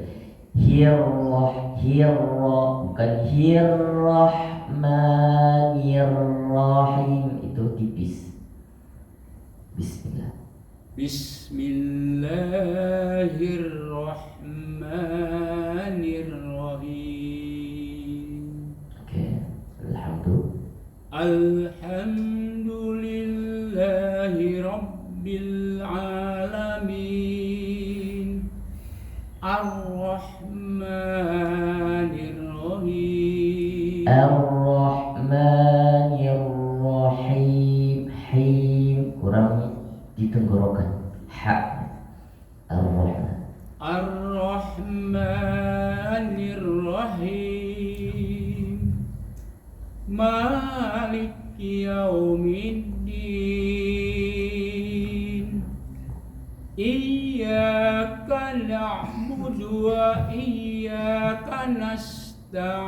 A: Bukan hirrahmanirrahim, itu tipis. Bismillah.
F: Bismillahirrahmanirrahim.
A: Oke, alhamdulillah.
F: Alhamdulillahi rabbil alamin. Ar-Rahmanir-Rahim.
A: Ar-Rahmanir-Rahim. Him kurang ditenggorokan. Ha. Ar-Rahman.
F: Ar-Rahmanir-Rahim. Maliki yaumiddin. Iyyaka na'budu wa iyyaka nasta'in.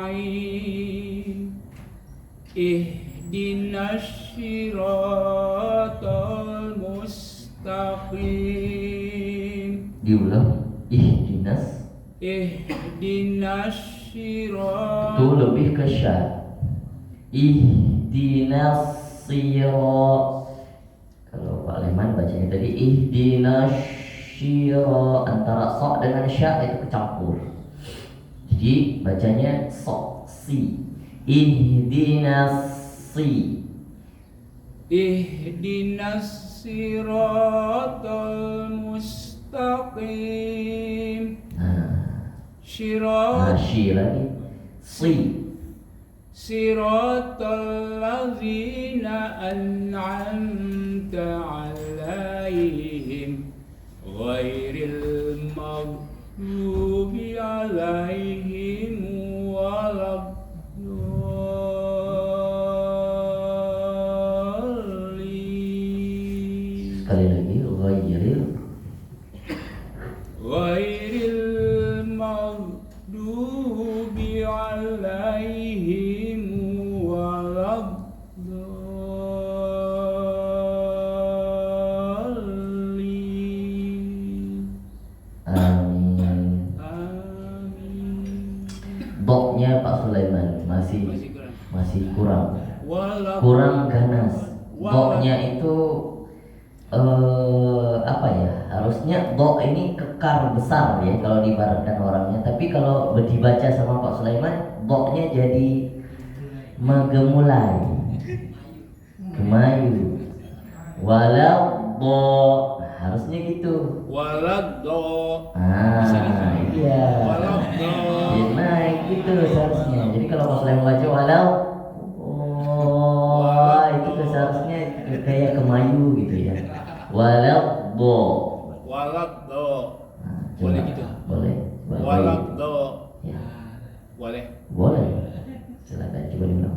F: Ihdinas siratal mustaqim.
A: Diulang. Ihdinas.
F: Ihdinas
A: Itu
F: siratal.
A: lebih ke syad. ihdinas sirat. Kalau Pak Leman bacanya tadi ihdinas sirat, antara sok dengan sya itu kecampur. Jadi bacanya sok si. Ihdinas si.
G: Ihdinas siratal mustaqim.
A: Nah,
G: Sirat
A: shi lagi. Si.
G: siratal ladzina an'amta 'alaihim ghairil maghdubi 'alaihim waladdallin.
A: Sekali lagi
G: Ghairil maghdubi 'alaihim waladdallin.
A: Amin.
G: Amin.
A: Boknya Pak Sulaiman masih kurang. Kurang ganas. Boknya itu apa ya? Harusnya bok ini kekar besar ya kalau diibaratkan orangnya. Tapi kalau dibaca sama Pak Sulaiman, boknya jadi megemulai, kemayu. Walau bok harusnya gitu.
G: Waladdo.
A: Iya.
G: Waladdo.
A: Ya, naik gitu seharusnya. Jadi kalau Pak Sulaiman baca walau, itu seharusnya kayak kemayu gitu ya. Walau bo.
G: Waladdo.
A: Nah,
G: Boleh
A: coba.
G: gitu?
A: Boleh.
G: Waladdo.
A: Ya.
G: Boleh.
A: Boleh. Silakan coba diulang.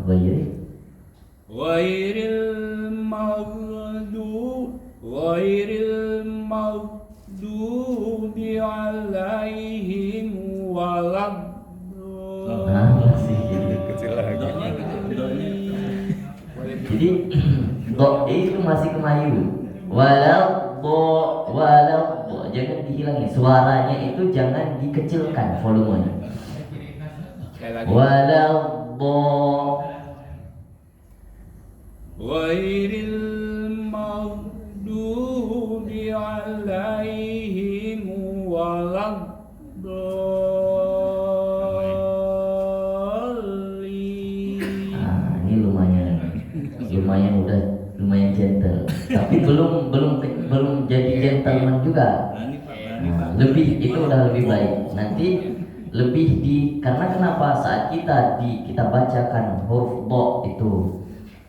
G: Ghairil maghdubi 'alaihim waladdallin.
A: Nah, masih
B: Kecil lagi.
A: Jadi do itu masih kemayu. Walau bo jangan dihilangin. Suaranya itu jangan dikecilkan volumenya.
G: Sekali lagi.
A: Walau bo.
G: Ghairil maghdubi 'alaihim waladdallin.
A: Ini lumayan gentle. Tapi belum jadi gentleman juga. Nah, lebih itu udah lebih baik. Nanti lebih karena kenapa saat kita bacakan huruf bo itu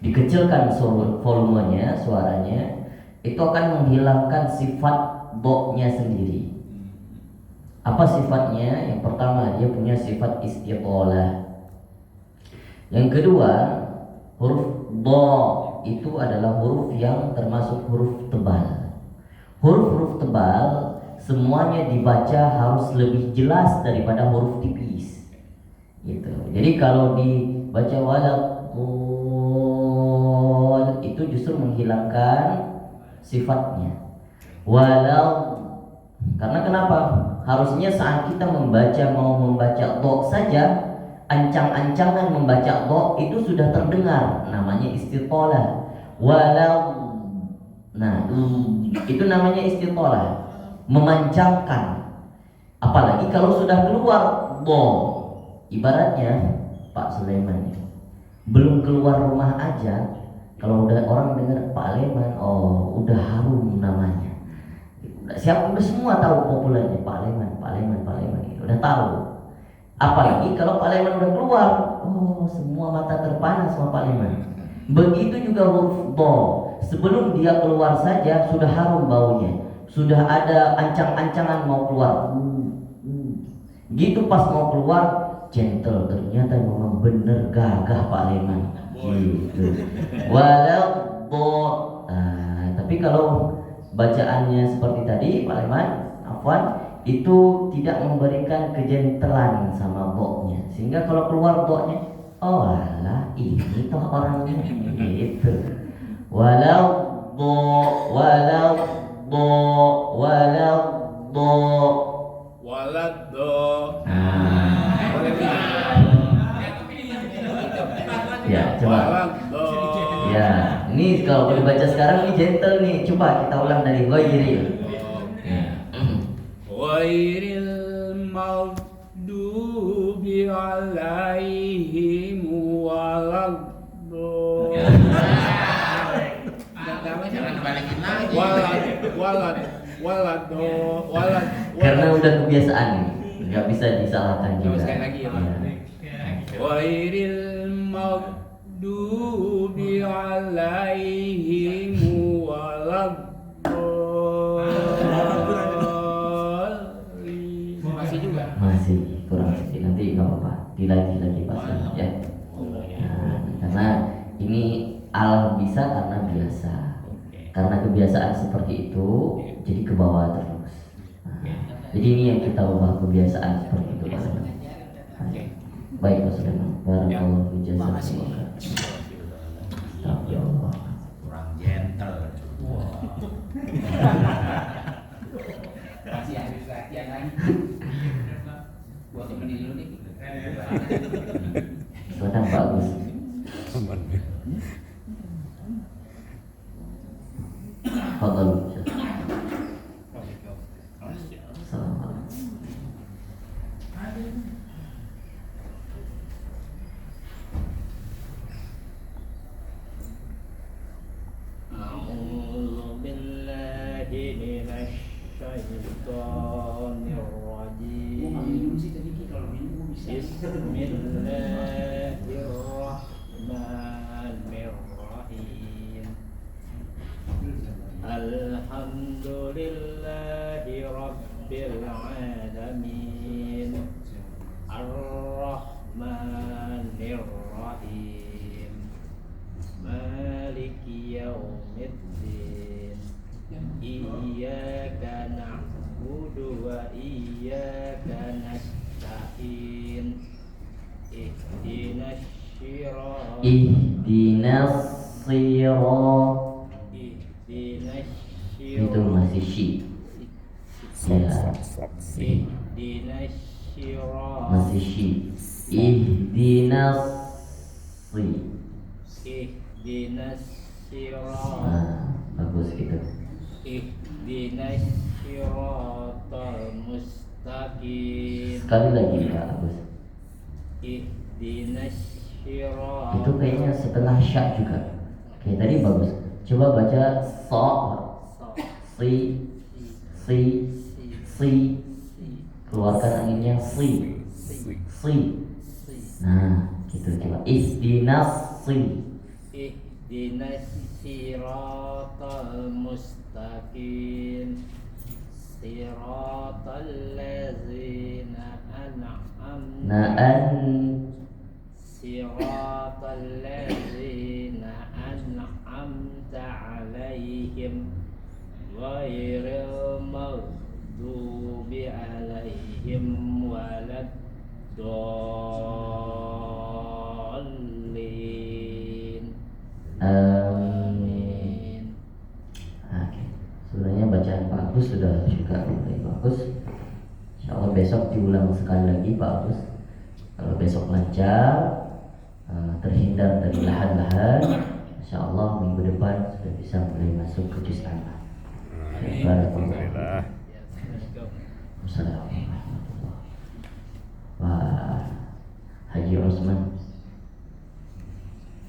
A: dikecilkan volumenya, suaranya itu akan menghilangkan sifat bo-nya sendiri. Apa sifatnya? Yang pertama, dia punya sifat istiqalah. Yang kedua, huruf bo itu adalah huruf yang termasuk huruf tebal. Huruf-huruf tebal semuanya dibaca harus lebih jelas daripada huruf tipis. Gitu. Jadi kalau dibaca waladdallin itu justru menghilangkan sifatnya. Karena kenapa? Harusnya saat kita mau membaca do saja, ancang-ancangan membaca do itu sudah terdengar, namanya istiqalah. Itu namanya istiqalah, memancangkan. Apalagi kalau sudah keluar do, ibaratnya Pak Sulaiman belum keluar rumah aja, kalau udah orang dengar Pak Leman, udah harum namanya. Siapa udah semua tahu populernya Pak Leman gitu, udah tahu. Apalagi kalau Pak Leman udah keluar, semua mata terpana sama Pak Leman. Begitu juga huruf bo, sebelum dia keluar saja sudah harum baunya, sudah ada ancang-ancangan mau keluar. Gitu pas mau keluar, gentle, ternyata memang bener gagah Pak Leman. Gitu. Walau bo, tapi kalau bacaannya seperti tadi Pak Leman, afwan, itu tidak memberikan kejentelan sama boknya, sehingga kalau keluar boknya, alah ini toh orangnya gitu. Walau bo
G: Waladdo.
A: Ya Ya, coba. Ya, ini kalau boleh baca sekarang ini gentle nih. Coba kita ulang dari ghairil.
G: Ghairil maghdubi alaihim waladdallin.
F: Jangan balikin lagi.
G: Walad.
A: Karena udah kebiasaan nih, nggak bisa disalahkan
F: Coba
A: juga.
F: sekali lagi ya, Pak.
G: Ghairil maghdubi alaihim waladdallin.
F: Masih juga.
A: Masih kurang sedikit, nanti nggak apa-apa, dilatih lagi pasti ya. Nah, karena ini al bisa karena biasa, karena kebiasaan seperti itu jadi ke bawah terus. Nah, jadi ini yang kita ubah kebiasaan seperti itu Pak. Nah, baik Pak Sulaiman, barakallahu fi jazakumullah. Ya Allah.
F: Kurang gentle. Masih habis latihan lagi. Gua temenin dulu nih.
A: Silakan Pak Agus. Fadal. Assalamualaikum.
E: أعوذ بالله من الشيطان الرجيم بسم الله الرحمن الرحيم الحمد لله رب العالمين الرحمن الرحيم مالك يوم الدين إياك نعبد وإياك نستعين اهدنا الصراط
A: Ihdinas sirat.
E: اهدنا
A: Itu masih shi. Ya,
E: اهدنا الصراط
A: masih shi. Ihdinas si.
E: اهدنا الصراط
A: Nah, bagus gitu.
E: اهدنا الصراط المستقيم
A: Sekali lagi Pak Agus.
E: اهدنا الصراط
A: Itu kayaknya setelah sya juga. Kayak tadi bagus. Coba baca so, si, keluarkan anginnya si. Nah, gitu coba. Ihdinas si.
E: اهدنا الصراط المستقيم صراط الذين أنعمت
A: Na'an
E: صراط الذين أنعمت عليهم غير المغضوب عليهم ولا الضالين
A: Amin. Oke. Sebenarnya bacaan Pak Agus sudah juga mulai bagus. Insya Allah besok diulang sekali lagi Pak Agus. Kalau besok lancar, terhindar dari lahan-lahan, Insya Allah minggu depan sudah bisa mulai masuk ke juz amma.
B: Alhamdulillah.
A: Wassalamualaikum warahmatullahi wabarakatuh. Pak Haji Osman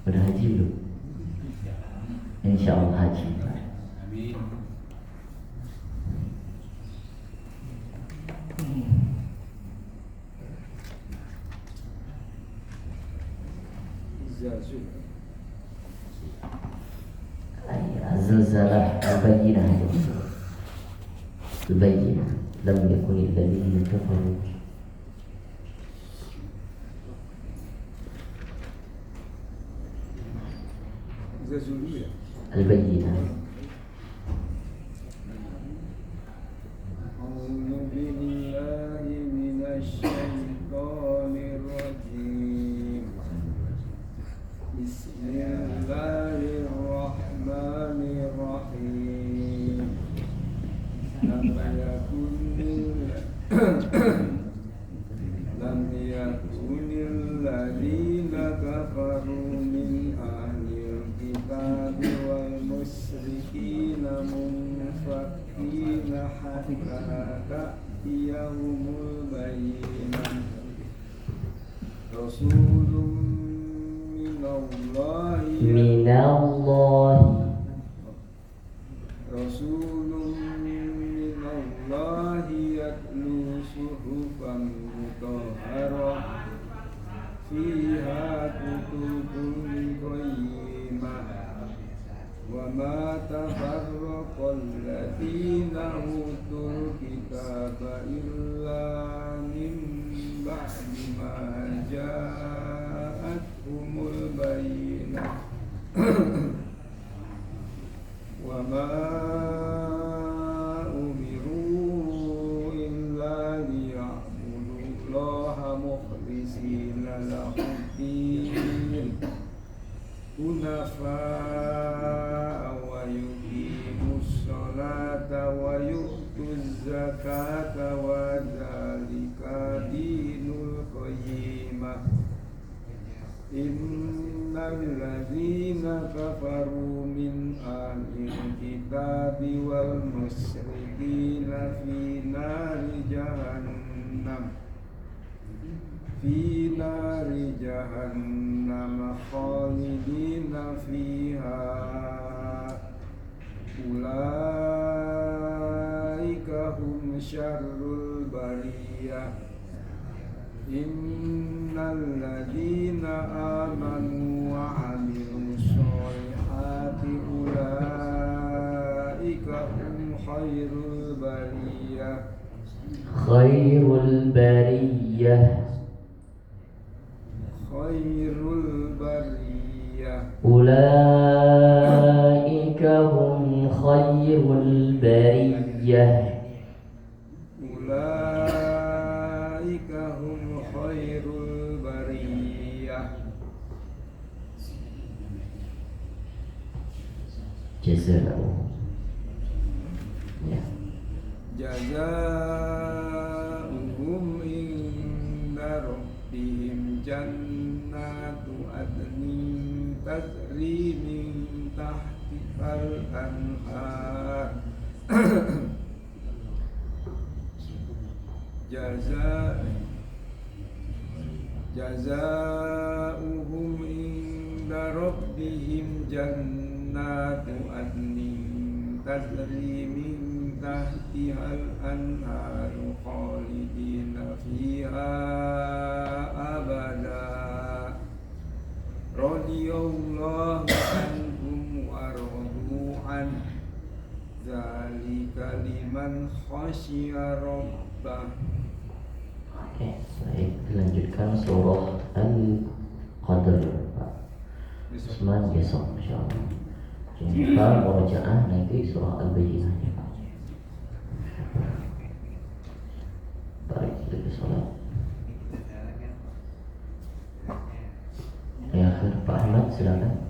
A: udah haji belum? Insya Allah haji.
F: Amin.
A: Zalzalah al-bayyinah. Al-bayyinah lam yakun alladziina kafaru. Al-bayyinah.
C: أعوذ بالله من الشيطان الرجيم بسم الله الرحمن الرحيم لم يكن الذين كفروا من والمشركين منفكين حتى تأتيهم البينة رسول من الله يتلو صحفا مطهرة فيها كتب قيمة وما تفرق الذين أوتوا الكتاب إلا من بعد ما جاءتهم البينة وما أمروا إلا ليعبدوا الله مخلصين له الدين حنفاء ويقيموا الصلاة ويؤتوا الزكاة وذلك دين القيمة إن الذين كفروا من أهل الكتاب والمشركين في نار جهنم خالدين فيها أولئك هم شر البرية إن الذين آمنوا وعملوا الصالحات أولئك هم خير البرية
A: أولئك هم خير البرية
C: أولئك هم خير البرية جزاؤهم عند ربهم جنات عدن تجري من تحتها الأنهار جزاؤهم عند ربهم جنات عدن تجري من تحتها الأنهار خالدين فيها أبدا رضي الله عنهم ورضوا عنه ذلك لمن خشي ربه.
A: Oke, baik, dilanjutkan surah Al-Qadr, Pak Usman besok insyaallah. Jangan lupa murojaah nanti surah Al-Bayyinah. Baik, kita sholat. Ya, Pak Ahmad silakan.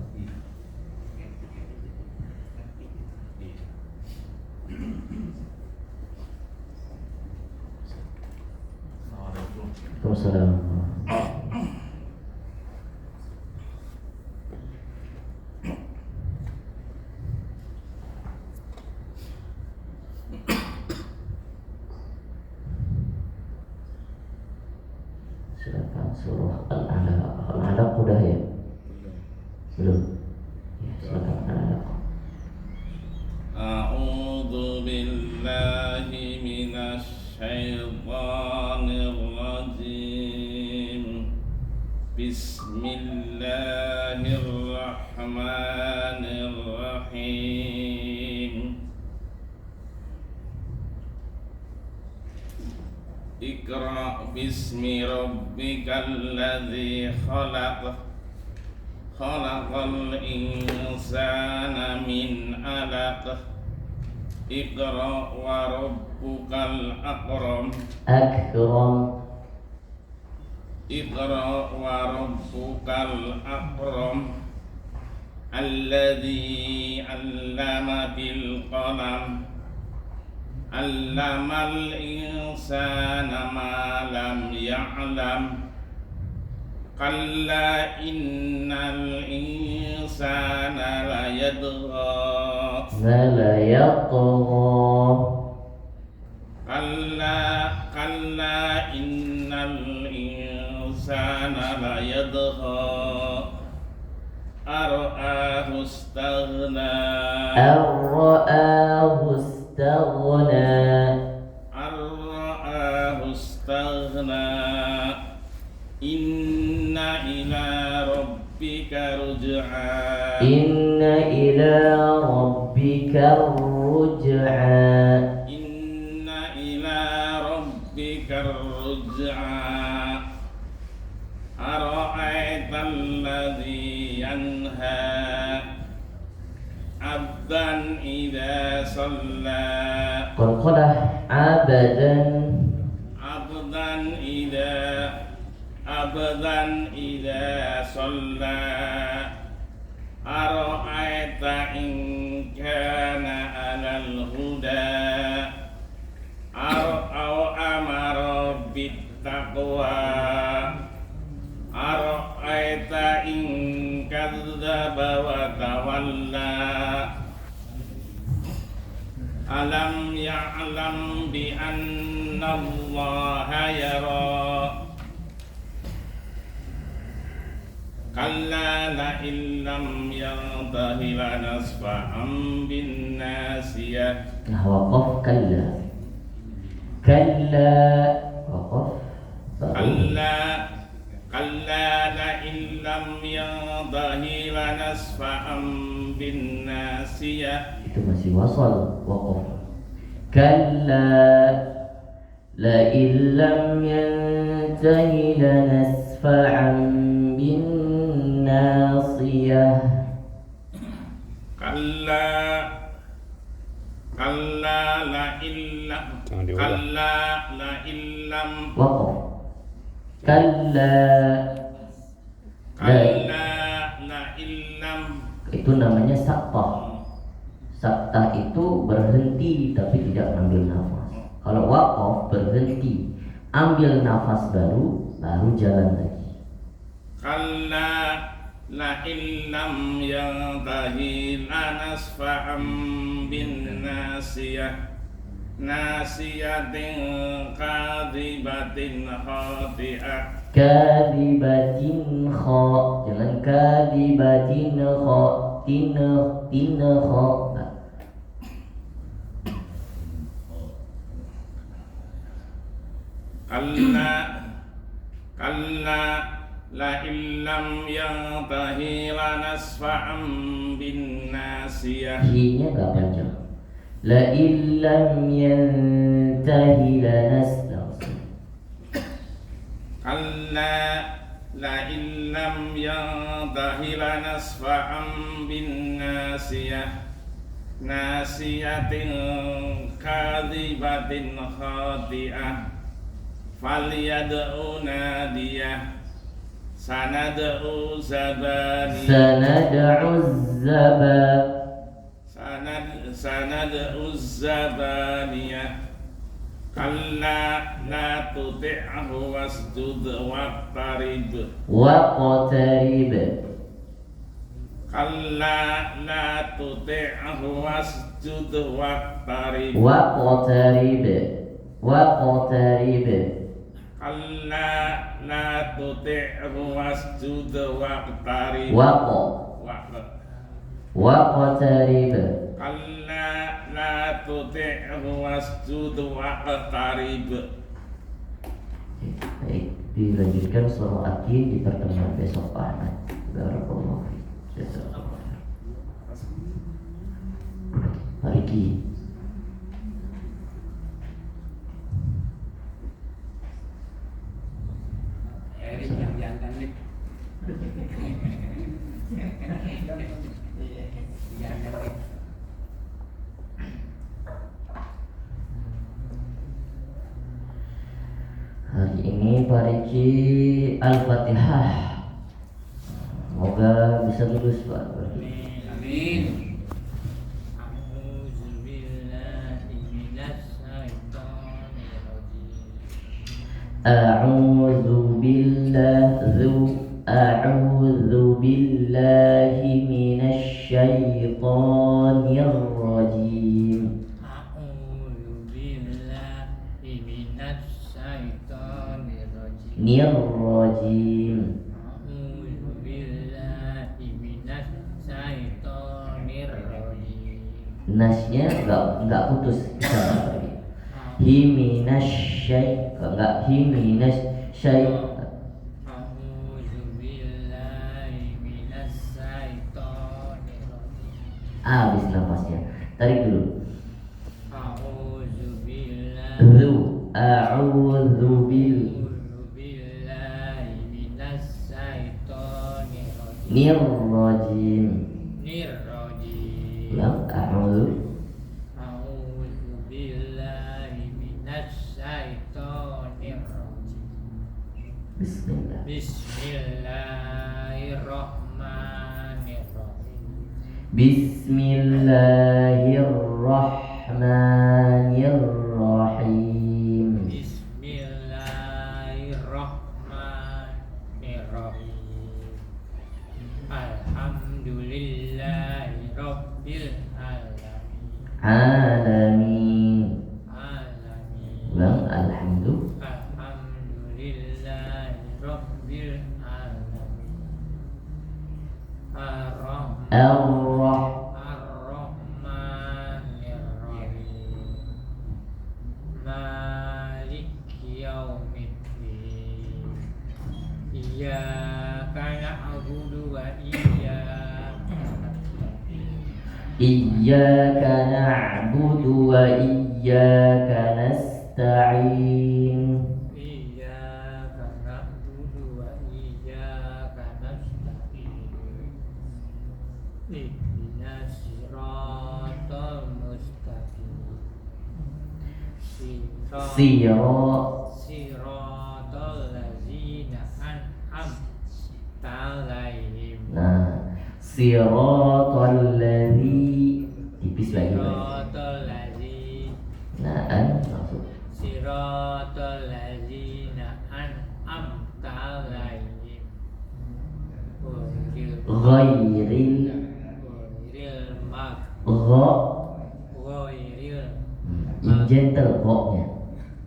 A: Assalamualaikum. Silakan surah Al-Alaq. Al-Alaq udah ya? Belum? Ya, silakan Al-Alaq.
H: A'udzu billahi minasy syaitonir rajim. Bismillahirrahmanirrahim. Iqra bismi rabbikal ladzi khalaq. Khalaqal insana min 'alaq. Iqra wa rabbukal akram. Iqra wa rabbukal akram. Alladzi 'allama bil qalam. 'Allamal insana ma lam ya'lam. Kalla innal insana la yadgha
A: ما لا يطغى
H: كلا إن الإنسان ليطغى أن رآه استغنى
A: أن رآه استغنى
H: أن رآه استغنى إن إلى ربك رجعا
A: إن إلى ربك الرجعى
H: إن إلى ربك الرجعى أرأيت الذي ينهى عبدا إذا صلى
A: قلقلة عبدا
H: عبدا إذا صلى أرأيت إن كان على الهدى أو أمر بالتقوى أرأيت إن كذب وتولى ألم يعلم بأن الله يرى كلا لئن لم ينته لنصفعا بالناصية
A: Nah, waqaf kalla. Kalla waqaf.
H: كلا لئن لم ينته لنصفعا بالناصية
A: Itu masih wasal waqaf. Kalla la illam yantahi lanasfa'an bin nasiyah.
H: كلا
B: Jangan diulang.
H: لئن لم
A: Waqaf. Kalla
H: لئن لم
A: itu namanya saktah. Saktah itu berhenti tapi tidak mengambil nafas. Kalau waqaf berhenti, ambil nafas baru jalan lagi.
H: كلا لئن لم ينتهي لنصفعا بالناصية ناصية كاذبة خاطئة
A: Kadibatin kha, jangan kadibatin kha, tin kha.
H: كلا لئن لم ينتهي لنصفعا بالناصية
A: Hi-nya enggak panjang. La illam yantahi
H: كلا لئن لم ينتهي لنصفعا بالناصية ناصية كاذبة خاطئة فليدع ناديه سندع زبانية سندع الزبانية كلا لا تطعه واسجد واقترب كلا لا تطعه واسجد واقترب كلا لا تطعه واسجد واقترب كلا لا تطعه واسجد واقترب.
A: Baik, dilanjutkan surah Atin di pertemuan besok Pak Ahmad. Barakallahu fiik. Jazakallahu khair. Mariki.
F: Erik yang jantan nih.
A: Hari ini Pak Riki Al-Fatihah. Semoga bisa lulus Pak.
F: Amin.
A: A'udzu billahi minasy syaithanir nirrajim.
G: A'udzu billahi minas syaitonir rajim.
A: Nasnya enggak putus. Himinasyai enggak himinasyai.
G: A'udzu billahi minas syaitonir rajim.
A: Habis nafasnya. Tarik dulu.
G: A'udzu billahi
A: A'udzu
G: billahi minas syaitonir rajim.
A: nirrajim.
G: Nirrajim.
A: Ulang. A'udzu
G: A'udzu billahi minas syaitonir rajim.
A: Bismillah.
G: Bismillahirrahmanirrahim.
A: Bismillahirrahmanirrahim.
G: Bismillahirrahmanirrahim. Alhamdulillahi rabbil alamin.
A: Alamin.
G: Alamin.
A: Ulang. Alhamdulillah.
G: Alhamdulillahi rabbil alamin. Ar-Rahman. Ar-Rahmanir-Rahim. Maliki yaumiddin. Iyyaka na'budu wa iyyaka nasta'in.
A: Iyyaka na'budu wa iyyaka nasta'in.
G: Iyyaka na'budu wa iyyaka nasta'in. Ihdinas siratal mustaqim. Siratal ladzina an'amta 'alaihim.
A: Nah, siratal ladzi tipis lagi.
G: Siratal ladzina
A: Nah, masuk.
G: Siratal ladzina an'amta 'alaihim.
A: Ghairil gentle gha-nya.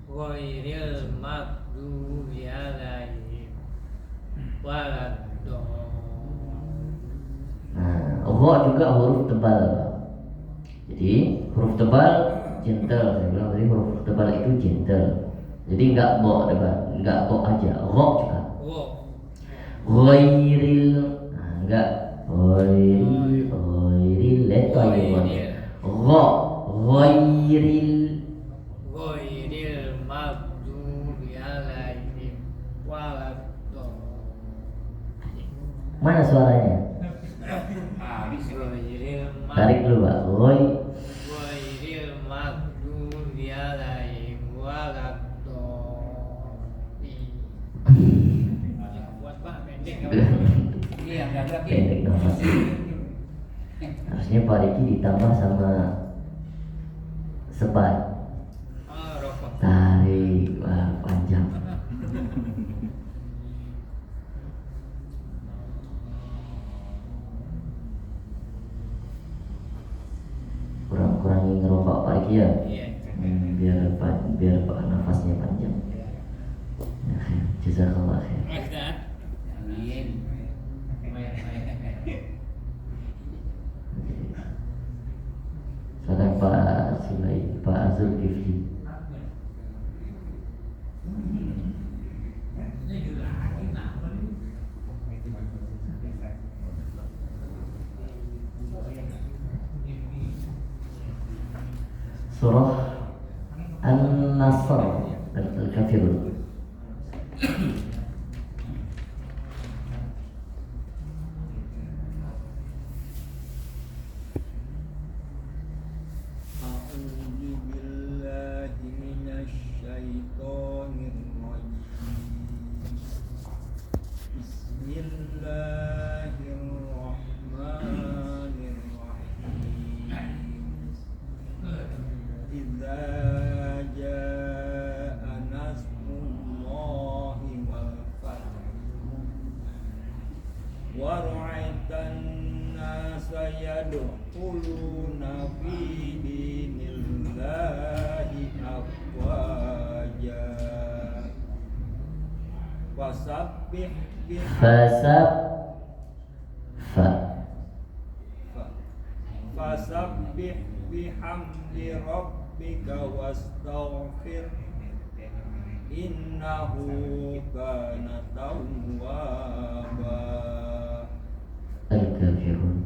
G: Ghairil maghdubi 'alaihim waladdallin.
A: Nah, gha juga huruf tebal. Jadi huruf tebal gentle. Saya bilang tadi huruf tebal itu gentle. Jadi enggak bo tebal, enggak bo aja. Gha juga. Ghairil, nah, enggak ghairil leto aja. Gha ghairil
G: maghdubi 'alaihim waladdallin.
A: mana suaranya? Tarik dulu Pak.
G: Ghairil maghdubi 'alaihim waladdallin. Buat Pak pendek. Iya, agak
A: Pendek nafas. Harusnya Pak Riki ditambah sama sebat.
G: rokok.
A: Tarik, wah panjang. Kurang-kurangi ngerombak Pak Riki ya.
G: Iya.
A: Biar nafasnya panjang. Ya, jazakallah khair.
G: Amin.
A: Sekarang Pak Zulkifli. Surah An-Nasr dan Al-Kafirun.
C: A'udzu billahi minasy syaithanir rajim. Bismillahirrahmanirrahim. Idza jaa nasrullahi wal fath wa ra'aitan nasa yadkhuluna fi dinillahi afwaja Wasabbih
A: Fasab Fa
C: Fasabbih bihamdi rabbika wastaghfir innahu kana tawwaba.
A: Al-Kafirun.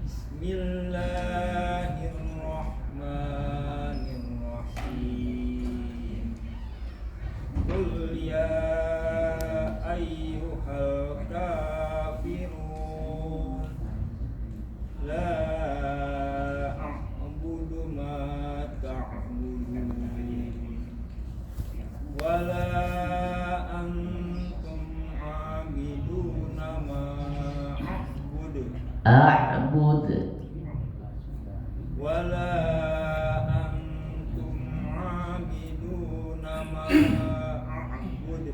C: Bismillahirrahmanirrahim. Qul ya ayyuhal kafirun la a'budu ma ta'budun wala antum 'abiduna ma a'budu
A: A'bud
C: wala antum 'abiduna ma a'budu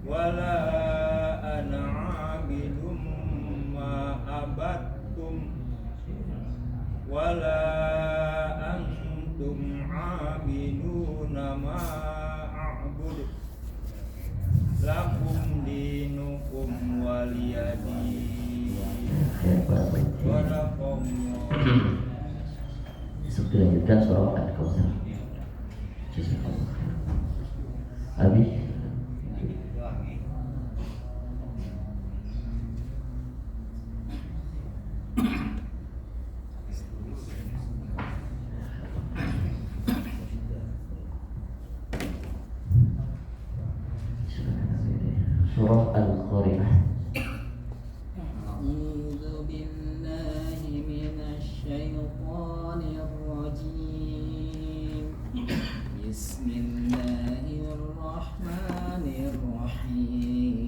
C: wala ana 'abidum ma abattum wala antum 'abiduna ma a'budu lakum dinukum waliyadin.
A: Besok dilanjutkan surah Al-Kautsar. Jazakallah. Abi surah Al-Qari'ah.
E: أعوذ بالله من الشيطان الرجيم بسم الله الرحمن الرحيم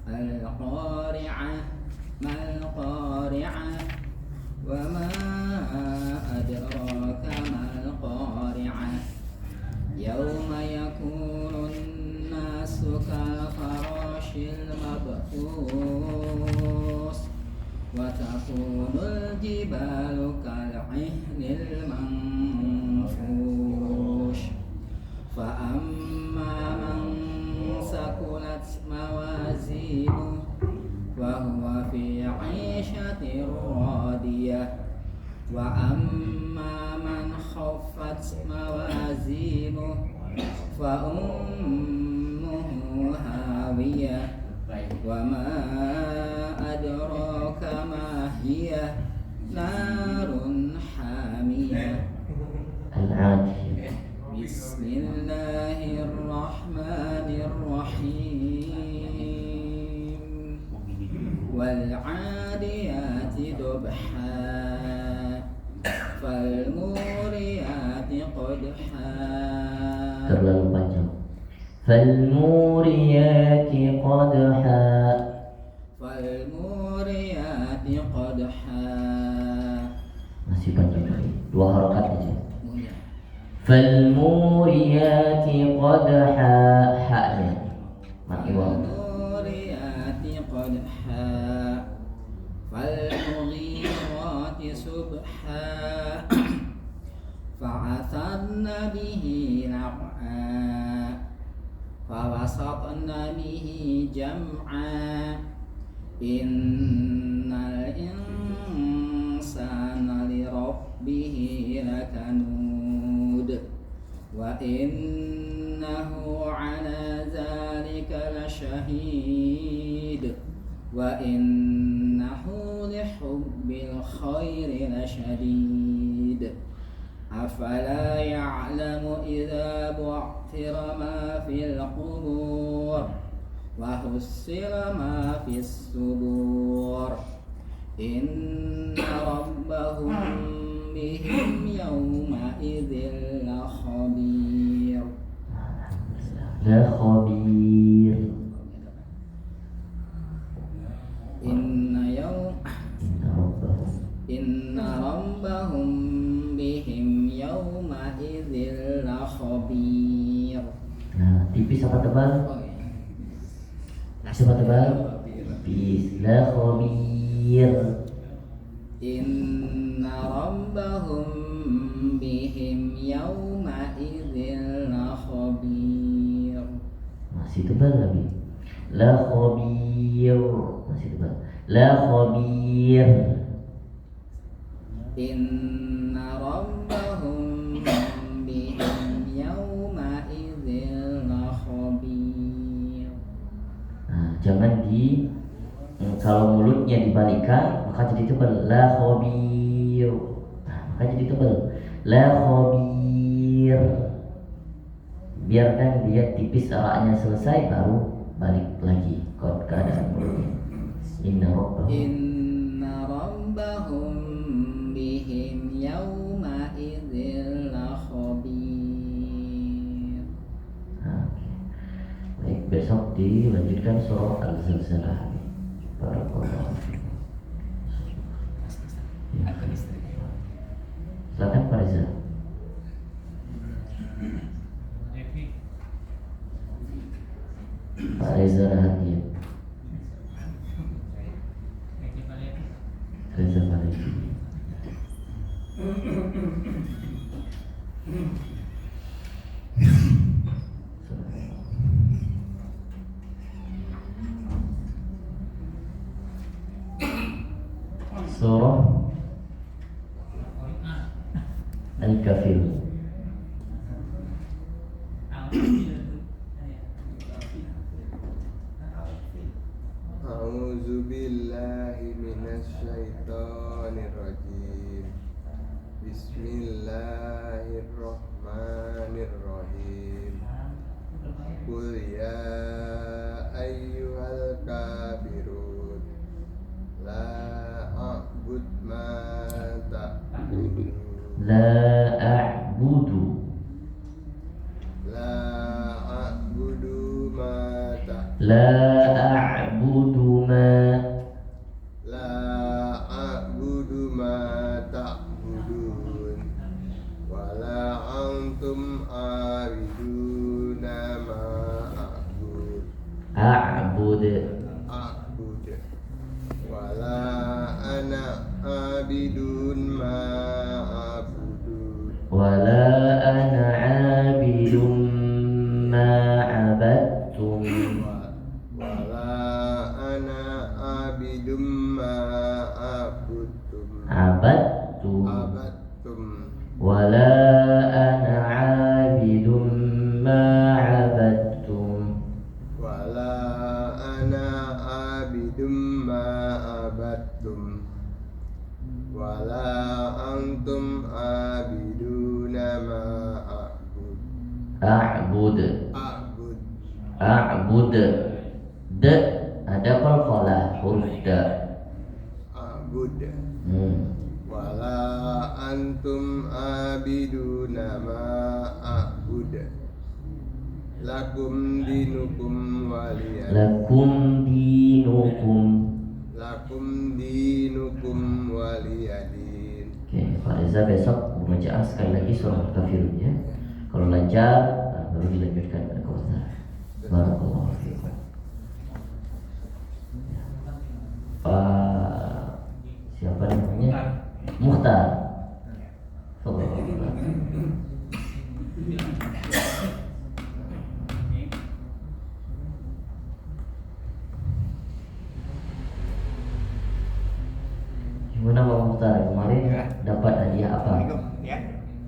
E: القارعة ما القارعة وما أدراك ما القارعة يوم يكون الناس كالفراش المبثوث وتكون الجبال كالعهن المنفوش فأما من ثقلت موازينه وهو في عيشة راضية وأما من خفت موازينه فأمه هاوية وما أدراك ما هي نار حامية
A: Al-Adiyah.
E: بسم الله الرحمن الرحيم والعاديات ضبحا فالموريات قدحا
A: Terlalu panjang. Falmuriyati qadha.
E: فالموريات قدحا
A: Masih panjang lagi. 2 harakat aja. Falmuriyati qadha. Ha-nya mati waw.
E: فالموريات قدحا فالمغيرات صبحا فعثرن به نقعا فوسطن به جمعا إن الإنسان لربه لكنود وإنه على ذلك لشهيد وإنه لحب الخير لشديد أفلا يعلم إذا بعثر ما في القبور وحصل ما في الصدور إن ربهم بهم يومئذ لخبير
A: La khabir.
E: إن ربهم بهم يومئذ لخبير.
A: Nah, tipis apa tebal? Siapa tebal? Tipis. La khabir.
E: إن ربهم بهم يومئذ idzin lakhabir.
A: Masih tebal lagi. La khabir. Masih tebal. La khabir.
E: Inna rabbahum bihim yawma idzin lakhabir.
A: Nah, jangan kalau mulutnya dibalikan maka jadi tebal. La khabir. Nah, maka jadi tebal. La khabir. Biarkan dia tipis ra-nya selesai baru balik lagi ke keadaan mulutnya. Inna
E: rabbahum bihim yawma idzin lakhabir.
A: Baik, besok dilanjutkan surah Al-Zalzalah. Barakallahu fiikum. Silakan Pak Reza. Pak Reza Rahadian. Reza Farizi. Surah Al-Kafir.
I: A'udzu billahi minasy syaithanir rajim. Bismillahirrahmanirrahim. Qul ya ayyuhal kafirun la a'bud ma ta'budun.
A: La a'budu.
I: La a'budu ma ta'budun.
A: La a'budu ma.
I: La a'budu ma ta'budun. Wala antum a'biduna ma a'bud.
A: A'bud.
I: A'bud. Wala ana a'bidun ma a'budun.
A: Wala ana 'abidun ma 'abadtum.
I: Wala ana a'bidum ma a'budtum.
A: Abadtum.
I: Abadtum.
A: Wala ana 'abidun ma 'abadtum.
I: Wala ana a'bidum ma abadtum. Wala antum a'biduna ma a'bud.
A: A'bud.
I: A'bud.
A: A'bud. D ada qalqalah huruf D.
I: A'bud.
A: Hmm.
I: Wala antum a'biduna ma a'bud. Lakum dinukum waliyadin.
A: Lakum dinukum.
I: Lakum dinukum waliyadin.
A: Oke, Pak Reza besok membaca sekali lagi surah Al-Kafirun ya. Kalau lancar baru dilanjutkan pada Kautsar. Barakallahu fiikum. Pak siapa namanya? Mukhtar. Gimana Pak Mukhtar? Kemarin dapat hadiah apa?
J: Ya.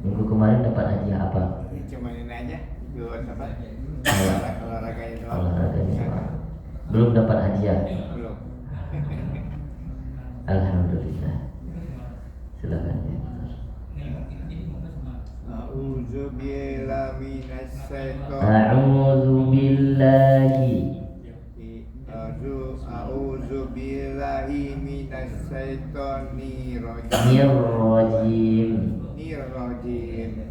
A: Minggu kemarin dapat hadiah apa?
J: Cuma ini aja, ikut apa? Olahraganya doang.
A: Olahraganya. Belum dapat hadiah.
J: Belum.
A: Alhamdulillah. Silakan ya.
J: A'udzu billahi minasy syaithanir
A: A'udzu billahi.
J: A'udzu billahi minasy syaithanir
A: Nirrajim.
J: rajim.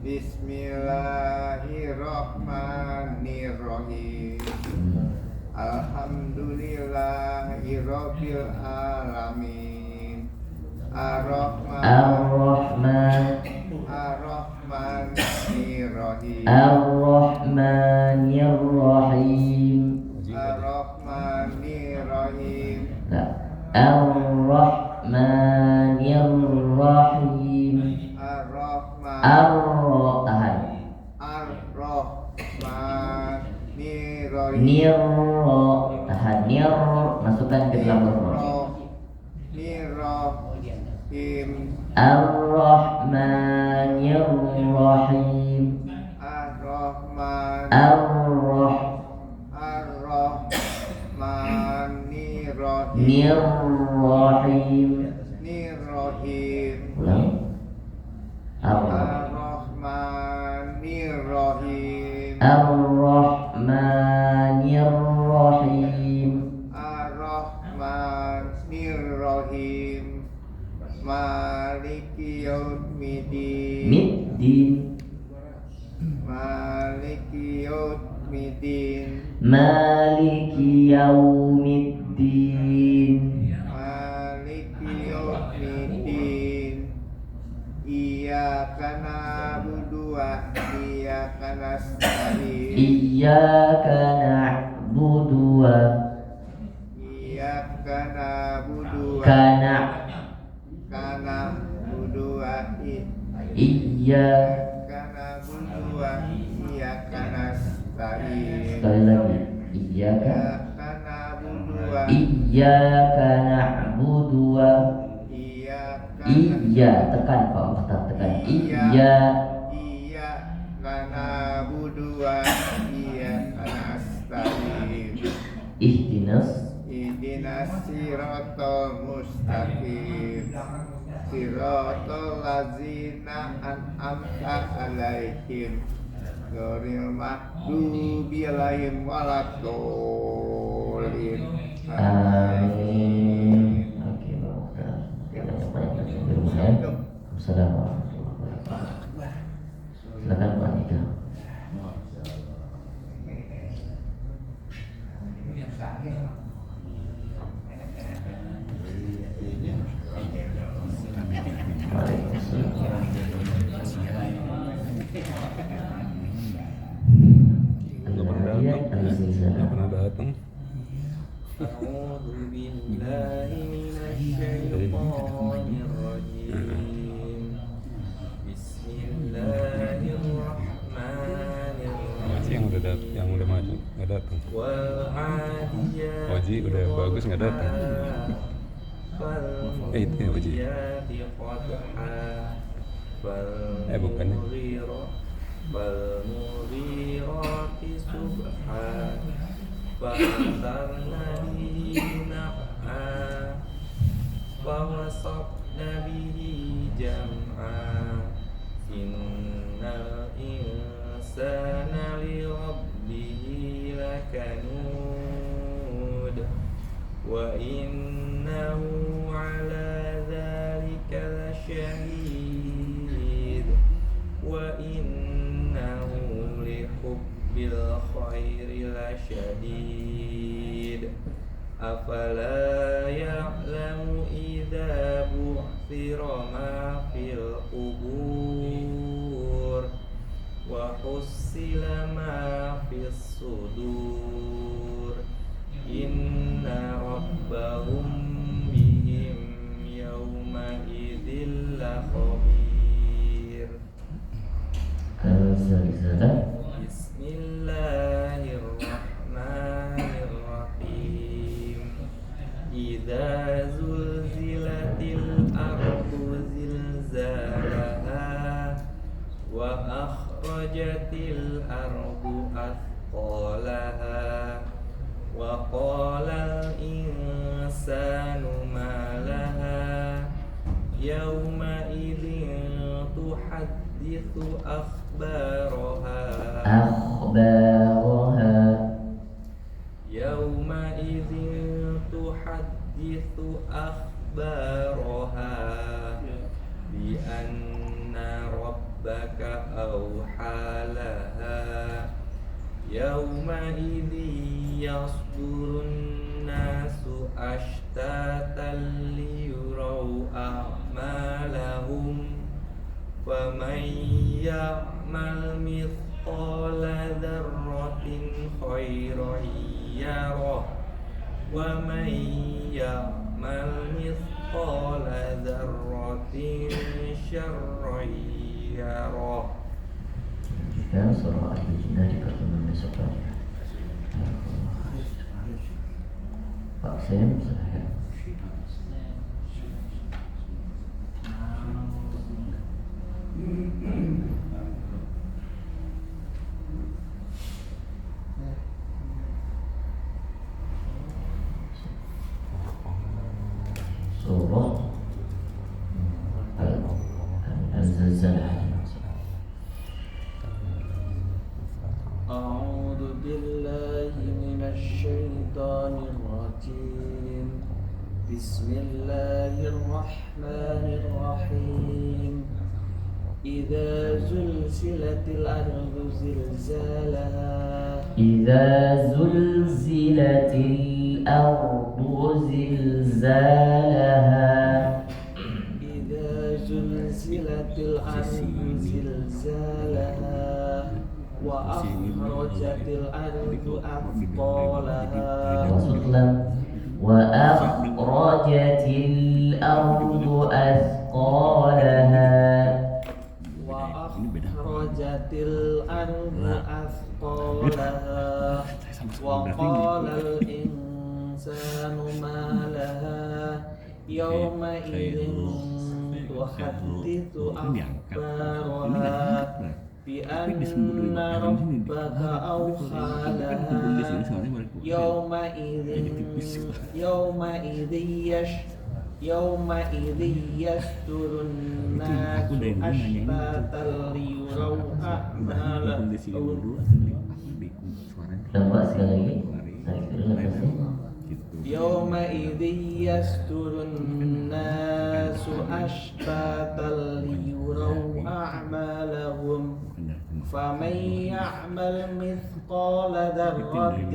J: Bismillahirrahmanirrahim. Alhamdulillahirabbil alamin. Ar-Rahmanir-Rahim.
A: Ar-Rahmanir-Rahim.
J: Ar-Rahmanir-Rahim.
A: Ar-Rahmanir-Rahim.
J: Ar-Rahman.
A: Ar-Rahmanir
I: Ar-Rahmanirrahim.
A: Nirro, tahan nir, masukkan ke dalam huruf.
I: Nirrahim.
A: Ar-Rahmanir-Rahim.
I: Ar-Rahman. Ar-Rahmanirrahim.
A: Nir-Rahim.
I: Nirrahim.
A: Ulang.
I: Ar-Rahmanirrahim.
A: Ar-Rahmanir-Rahim.
I: Ar-Rahmanirrahim. Maliki yaumiddin.
A: Middin.
I: Maliki yaumiddin.
A: Maliki yaumiddin.
I: Maliki yaumiddin. Iyyaka na'budu wa iyyaka nasta'in.
A: Iyyaka na'budu wa
I: Iyyaka na'budu wa
A: kana
I: na'budu wa
A: iyyaka
I: na'budu wa iyyaka nasta'in.
A: sekali lagi iyyaka
I: Iyyaka
A: iyyaka na'budu
I: na'budu wa
A: wa
I: iyyaka
A: iya tekan Pak Muhtar tekan iya
I: Iyyaka na'budu wa iyyaka nasta'in.
A: ihdinas
I: Ihdinas siratal mustaqim. Siratal ladzina an'amta 'alaihim ghairil maghdubi 'alaihim waladdallin.
A: amin. Oke Pak Muhtar kita banyak di rumah ya. Assalamualaikum warahmatullahi wabarakatuh. Silakan Pak Nika.
B: Nggak pernah datang.
I: A'udzu billahi minasyaitonir rajim. Bismillahirrahmanirrahim.
B: Masih yang udah maju nggak datang.
I: Wal 'adiyati
B: Oji udah bagus nggak datang. Itu ya Oji. Bukan ya.
I: Falmughirati subha fa'atharna bihi naq'a fawasatna bihi jam'a innal insana li rabbihi lakanud wa innahu ala dhalika lasyahid wa innahu li hubbil khairi lasyadid afala ya'lamu idza bu'thira ma fil qubur wa hussila ma fis sudur inna rabbahum bihim yawma idzil lakhabir. Bismillahirrahmanirrahim. Idza zulzilatil ardu zilzalaha wa akhrajatil ardu athqalaha wa qalal insanu ma laha yawma idzin tuhadditsu akhbaraha yawma idzin tuhadditsu akhbaraha bi anna rabbaka awhalaha yawma idzi yasdurun nasu ashtatan liyuraw a'malahum faman ya'mal mithqala dzarratin khairan yarah wa man ya'mal mithqala dzarratin syarran yarah.
A: melanjutkan surah Al-Baqarah di pertemuan besok pagi. Pak Sam, silahkan. Surah Al-Zalzalah.
I: أعوذ بالله من الشيطان الرجيم بسم الله الرحمن الرحيم إذا زلزلت الأرض زلزالها
A: إذا زلزلت الأرض زلزالها
I: إذا زلزلت الأرض زلزالها وأخرجت الأرض أثقالها
A: وأخرجت الأرض أثقالها
I: وأخرجت الأرض أثقالها وقال الإنسان ما لها يومئذ تحدث أخبارها بأن ربك أوحى لها يومئذ يصدر الناس أشتاتا ليروا أعمالهم
A: Nampak sekali lagi.
I: يومئذ يصدر الناس أشتاتا ليروا أعمالهم فمن يعمل مثقال ذرة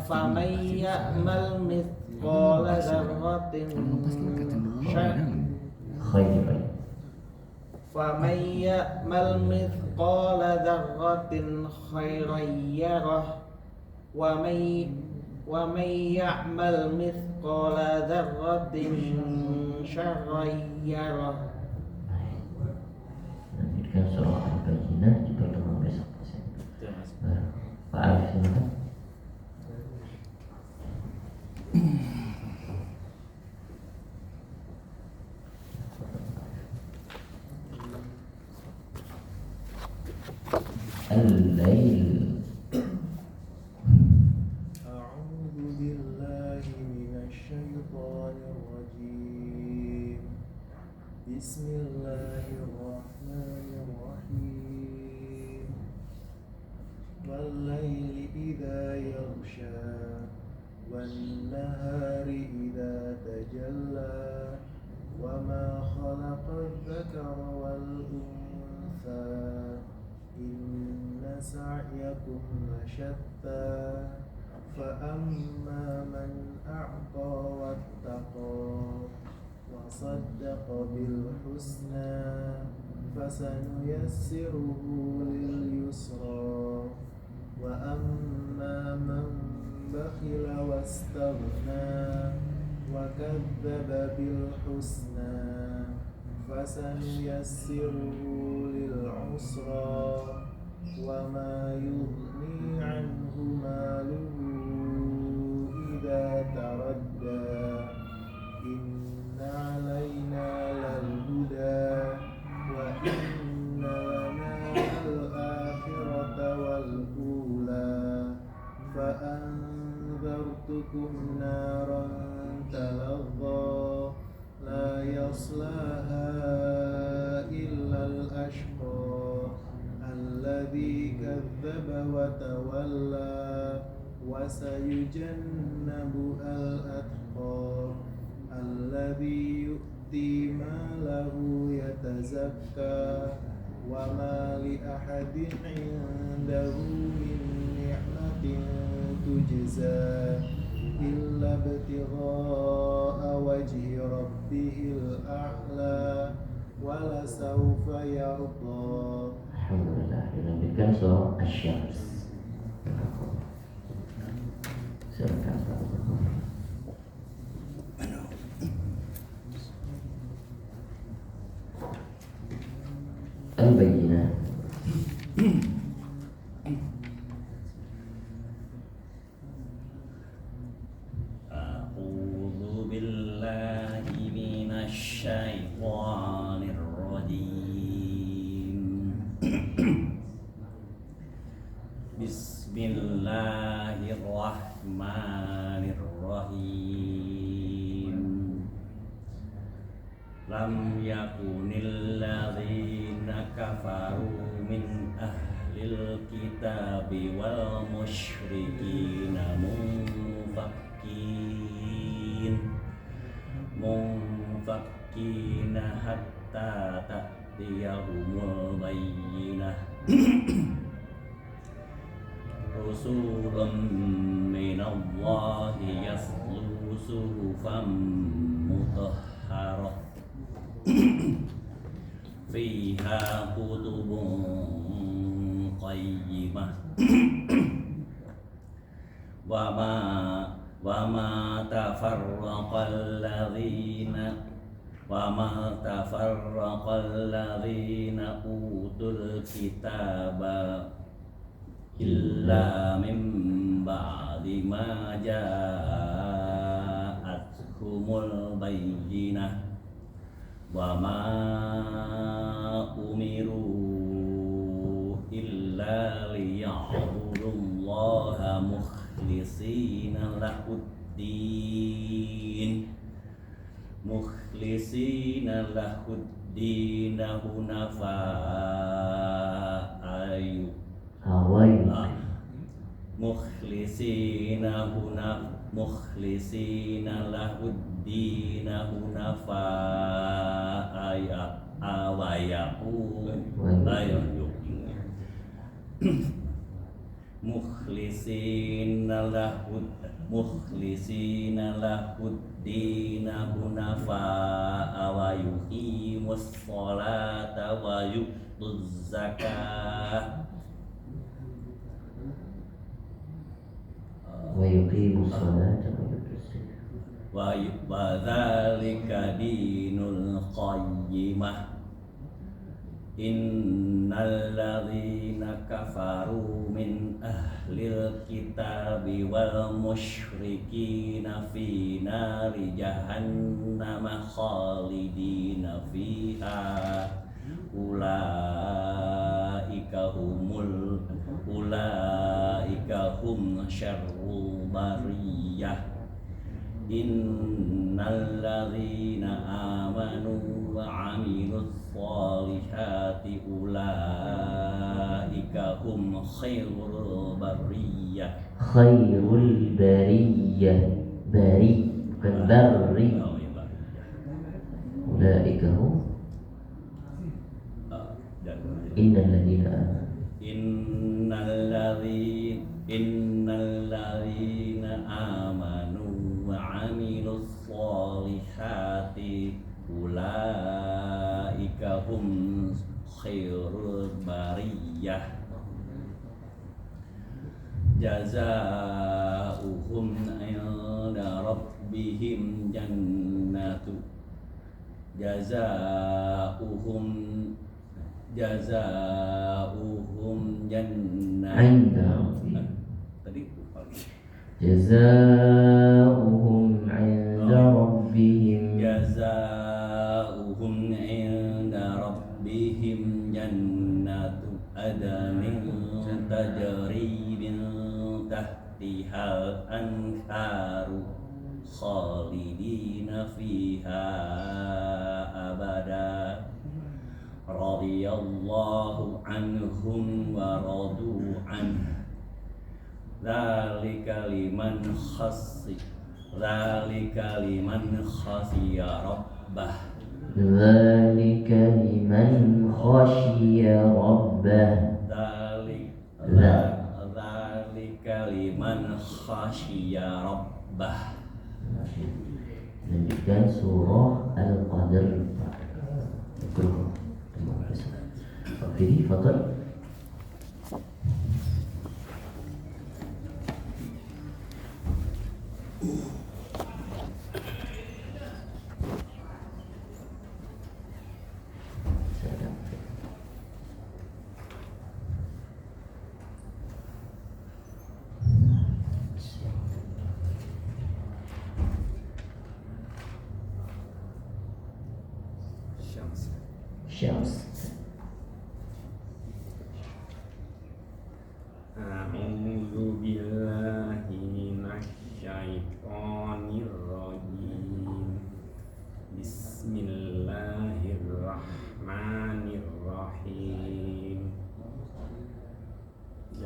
I: فمن يعمل مثقال ذرة فمن يعمل مثقال ذرة خيرا يره ومن يعمل مثقال ذرة شرا يره.
A: Lanjutkan surah Al-Baqarah di pertemuan besok. Pak Arif, silakan. Al-Lail.
I: أعوذ بالله من الشيطان الرجيم بسم الله الرحمن الرحيم والليل إذا يغشى والنهار إذا تجلى وما خلق الذكر والأنثى إن سعيكم لشتى فأما من أعطى واتقى وصدق بالحسنى فسنيسره لليسرى وأما من بخل واستغنى وكذب بالحسنى فسنيسره للعسرى وما يغني عنه ماله إذا تردى إن علينا للهدى وإن لنا للآخرة والأولى فأنذرتكم نارا تلظى لا يصلاها إلا الأشقى الذي كذب وتولى وسيجنبها الأتقى الذي يؤتي ماله يتزكى وما لأحد عنده من نعمة تجزى إلا ابتغاء وجه ربه الأعلى ولسوف يرضى.
A: Alhamdulillah, dilanjutkan surah Asy-Syams. Silakan. Al-Bayyinah.
D: Bismillahirrahmanirrahim. Lam yakunil ladzina kafaru min ahlil kitabi wal musyrikina munfakkina hatta ta'tiyahumul bayyinah. Rusulun minallahi yatlu suhufan mutahharah fiha kutubun qayyimah wa ma tafarraqal ladzina utul kitaba illa min ba'di ma ja'atuhumul bayyinah wa ma umiru illa liya'budullaha mukhlisina lahuddin mukhlisina lahuddin hunafa mukhlisina lahuddin hunafa wa yuqimus sholata wa yu'tuz zakah
A: wa yuqimus salata
D: wa dzalika dinul qayyimah. Innal ladzina kafaru min ahlil kitabi wal musyrikina fi nari jahannam khalidina fiha ulaika hum syarrul bariyah. Innal ladzina amanu wa 'amilus sholihati ulaika hum khairul bariyah.
A: Khairul bariyah, bari bukan barri. Ulaika hum innal ladzina amanu wa 'amilus sholihati ulaika hum khairul bariyah. Jazaa'uhum 'inda rabbihim jannatu jazaa'uhum jannatu jazaa'uhum 'inda rabbihim
D: jannatu adnin tajri min tahtihal anharu khalidina fiha abada. Radiyallahu anhum wa radu anhu. Dzalika liman khashiya rabbah.
A: Dzalika liman khashiya rabbah.
D: Dzalika liman khashiya rabbah.
A: Lanjutkan surah Al-Qadr. Jadi, fadal.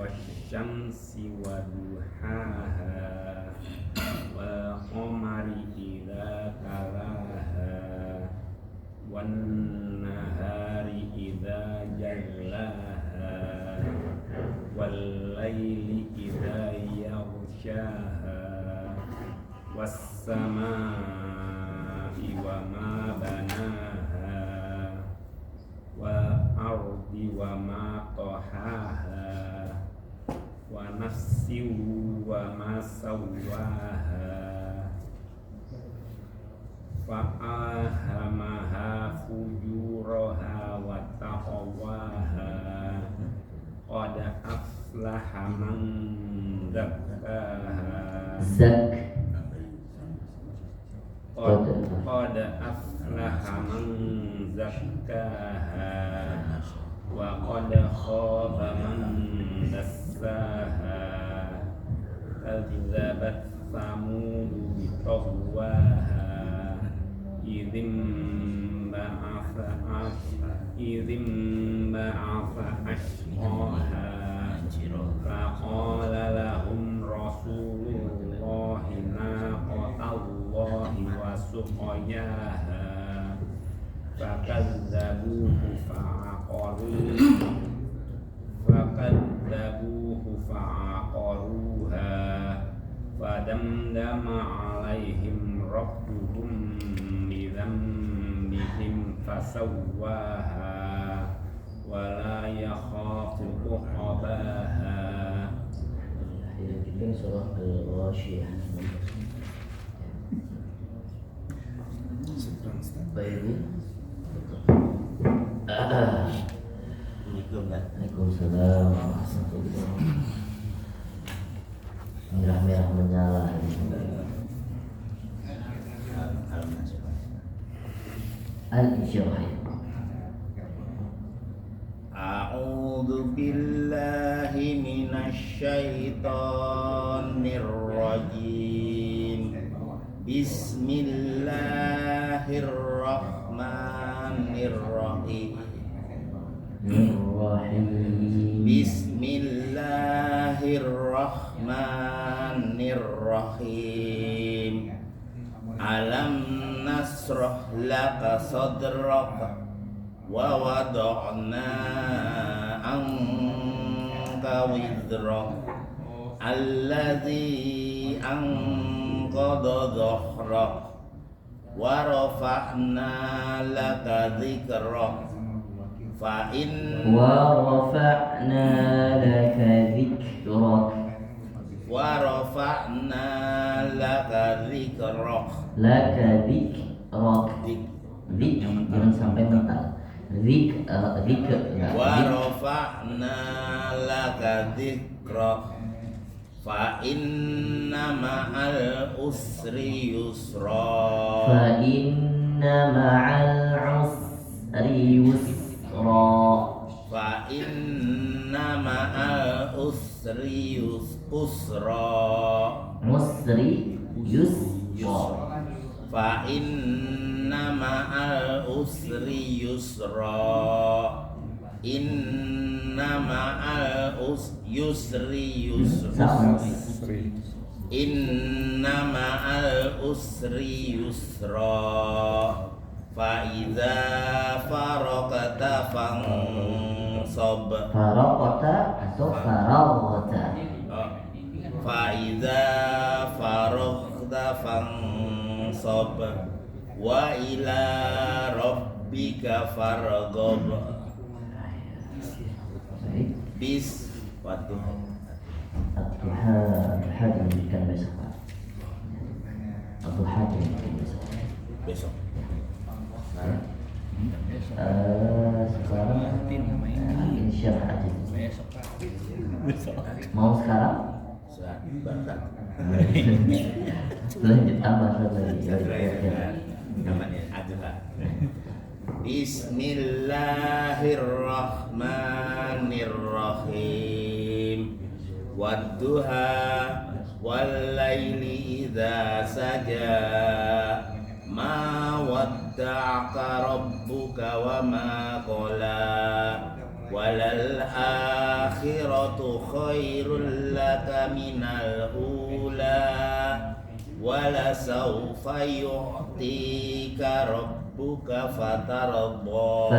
B: wasyamsi waduhaha wal qamari idza talaha wan nahari idza jallaha wal laili idza yaghshaha was samaa'i wa ma banaha wal ardi wa ma tahaha wa nafsin wa ma sawwaha fa'alhamaha fujuraha wa taqwaha qad aflaha man zakkaha qad aflaha man zakkaha wa qad khaba man dassaha kadzabat samud bi taqwaha idzim ba'atha ashqaha faqala lahum rasulullahi naqatallahi wa suqayaha fakadzabuhu fa'aqaruha fadamdama alaihim rabbuhum bidhanbihim fasawwaha wala yakhafu uqbaha.
A: Kita surah Al-Ghasyiyah. Baik. Waalaikumsalam. Merah-merah menyala. Al-Insyirah.
J: A'udzu billahi minasy syaithanir rajim. Bismillahirrahmanirrahim. Bismillahirrahmanirrahim. Alam nasrah laka sadrak wa wada'na anka wizrak alladzi anqadha dhahrak wa rafa'na laka dzikrak fa in
A: wa rafa'na laka dzikrak zik jangan sampai mental zik
J: wa rafa'na laka dzikrak fa inna ma'al usri yusra
A: fa inna ma'al usri yusra
J: fa inna ma'al usri yusra fa inna ma'al usri yusra inna ma'al yusri yusra inna ma'al usri yusra fa idza faraqta fansab
A: faraqta atau faraqta
J: fa idza faraqta fansab wa ila rabbika farghab bis Wadduha
A: dilanjutkan besok Pak. Wadduha dilanjutkan
J: besok.
A: Sekarang insyaallah aja. Mau sekarang? Lanjut tambah lagi.
J: Namanya Adha. Bismillahirrahmanirrahim. Wadduha wal laili idza saja ma wadda'aka rabbuka wa ma qala
K: walal akhiratu khairul laka minal ula wala sawfa yu'tika rabbuka fatarda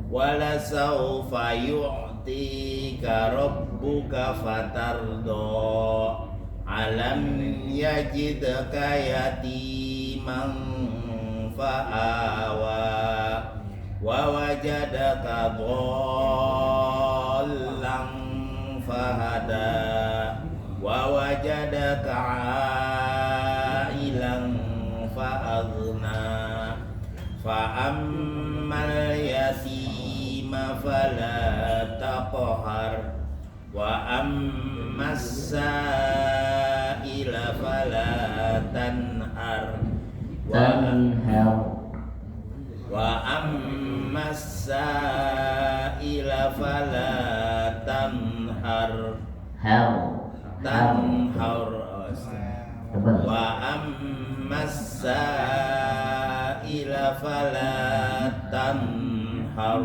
K: wala sawfa yu'tika rabbuka fatarda alam yajidka yatiman fa'awa wa wajadaka dhallan fahada wa wajadaka ailan fa'aghna fa'ammal yatima fala taqhar wa ammas sa'ila fala tanhar wa ammas sa'ila fala tanhar wa ammas sa'ila fala tanhar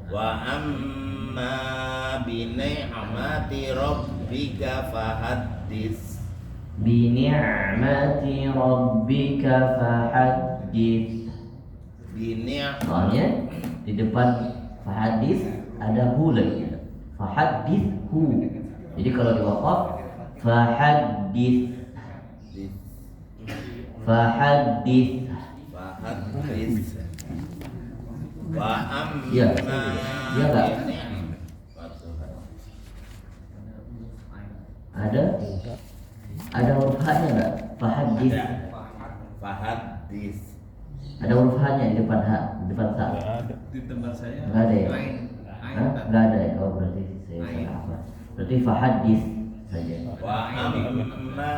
K: wa amma bi ni'mati rabbika fahaddits
A: bi ni'mati rabbika fahaddits. Soalnya di depan fahadits ada hu lagi, fahaddithu. Jadi kalau diwakaf fahaddits
K: wa amma
A: ya enggak ada huruf h-nya enggak? Fahaddits ada huruf h-nya di depan ha, di depan sa.
J: Di tempat saya
A: enggak ada ya? Enggak ada ya? Oh berarti saya salah apa? Berarti fahaddits saja.
K: Wa amma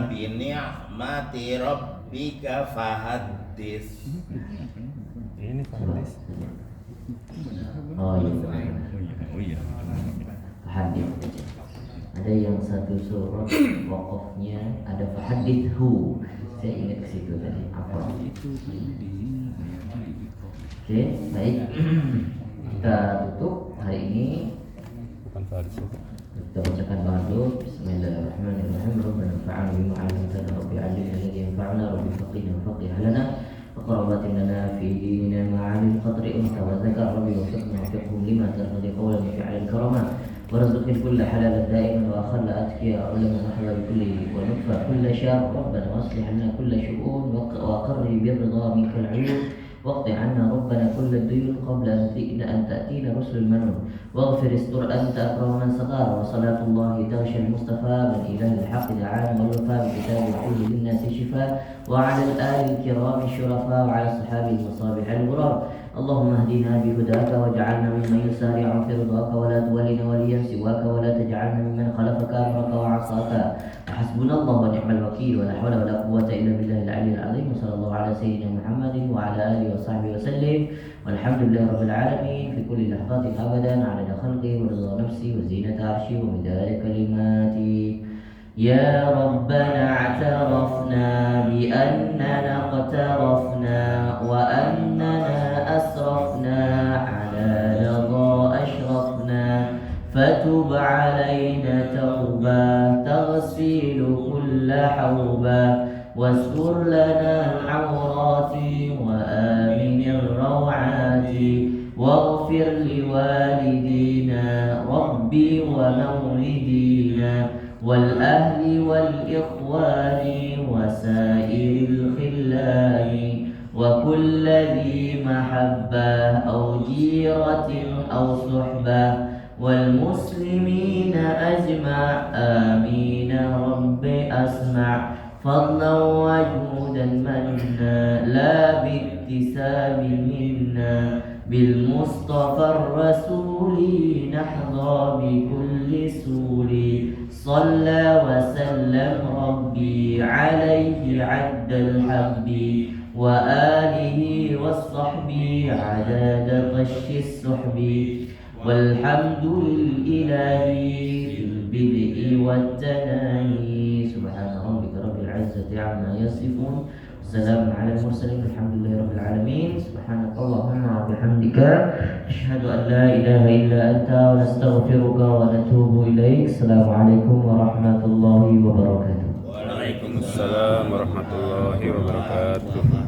K: bi ni'mati rabbika fahaddits.
B: Ini fahaddits.
A: Oh iya. Fahaddits. Ada yang satu surat wakafnya ada fahaddithu. Saya ingat ke situ tadi apa? Oke, baik. Kita tutup hari ini.
B: Bukan fahaddits.
A: Kita bacakan doa dulu. Bismillahirrahmanirrahim. Rabbana fa'alna bima 'allamtana rabbi 'allimna alladhi yanfa'una rabbi faqina wa faqih lana وقربات لنا في ديننا مع القدر أنت وذكر ربي وفقنا وفقهم لما ترضي قولا وفعلا كرما ورزقني كل حلال دائما وأخل أتكيا علما نحظى بكل ونكفى كل شر ربنا واصلح لنا كل شؤون وقر بالرضا منك العيون واقض عنا ربنا كل الديون قبل أن تأتينا رسل المنون واغفر استر أنت أكرم من صغار وصلاة الله تغشى المصطفى من إله الحق دعانا والوفاء بكتاب كل للناس شفاء وعلى الآل الكرام الشرفاء وعلى الصحابة المصابيح الغرار اللهم اهدنا بهداك واجعلنا ممن يسارع في رضاك ولا تولنا وليا سواك ولا تجعلنا ممن خلفك أمرك وعصاك حسبنا الله ونعم الوكيل ولا حول ولا قوة إلا بالله العلي العظيم وصلى الله على سيدنا محمد وعلى آله وصحبه وسلم والحمد لله رب العالمين في كل لحظات أبدا عدد خلقي ورضا نفسي وزينة عرشي ومداد كلماتي يا ربنا اعترفنا بأننا اقترفنا وأننا أسرفنا على لظى أشرفنا فتب علينا توبة تغسل كل حوبة واستر لنا العورات وآمن الروعات واغفر لوالدينا ربي ومولدينا والأهل والإخوان وسائر الخلان وكل ذي محبة أو جيرة أو صحبة والمسلمين أجمع آمين رب أسمع فضلا وجودا منا لا باكتساب منا بالمصطفى الرسول نحظى بكل سور صلى وسلم ربي عليه عد الحب وآله والصحب عدد غش السحب والحمد لله في البدء والتناهي سبحان ربك رب العزة عما يصفون والسلام على المرسلين الحمد لله رب العالمين سبحانك bihamdika asyhadu an la ilaha illa anta wa nastaghfiruka wa natubu ilaik. Assalamualaikum warahmatullahi wabarakatuh.
B: Waalaikumsalam warahmatullahi wabarakatuh.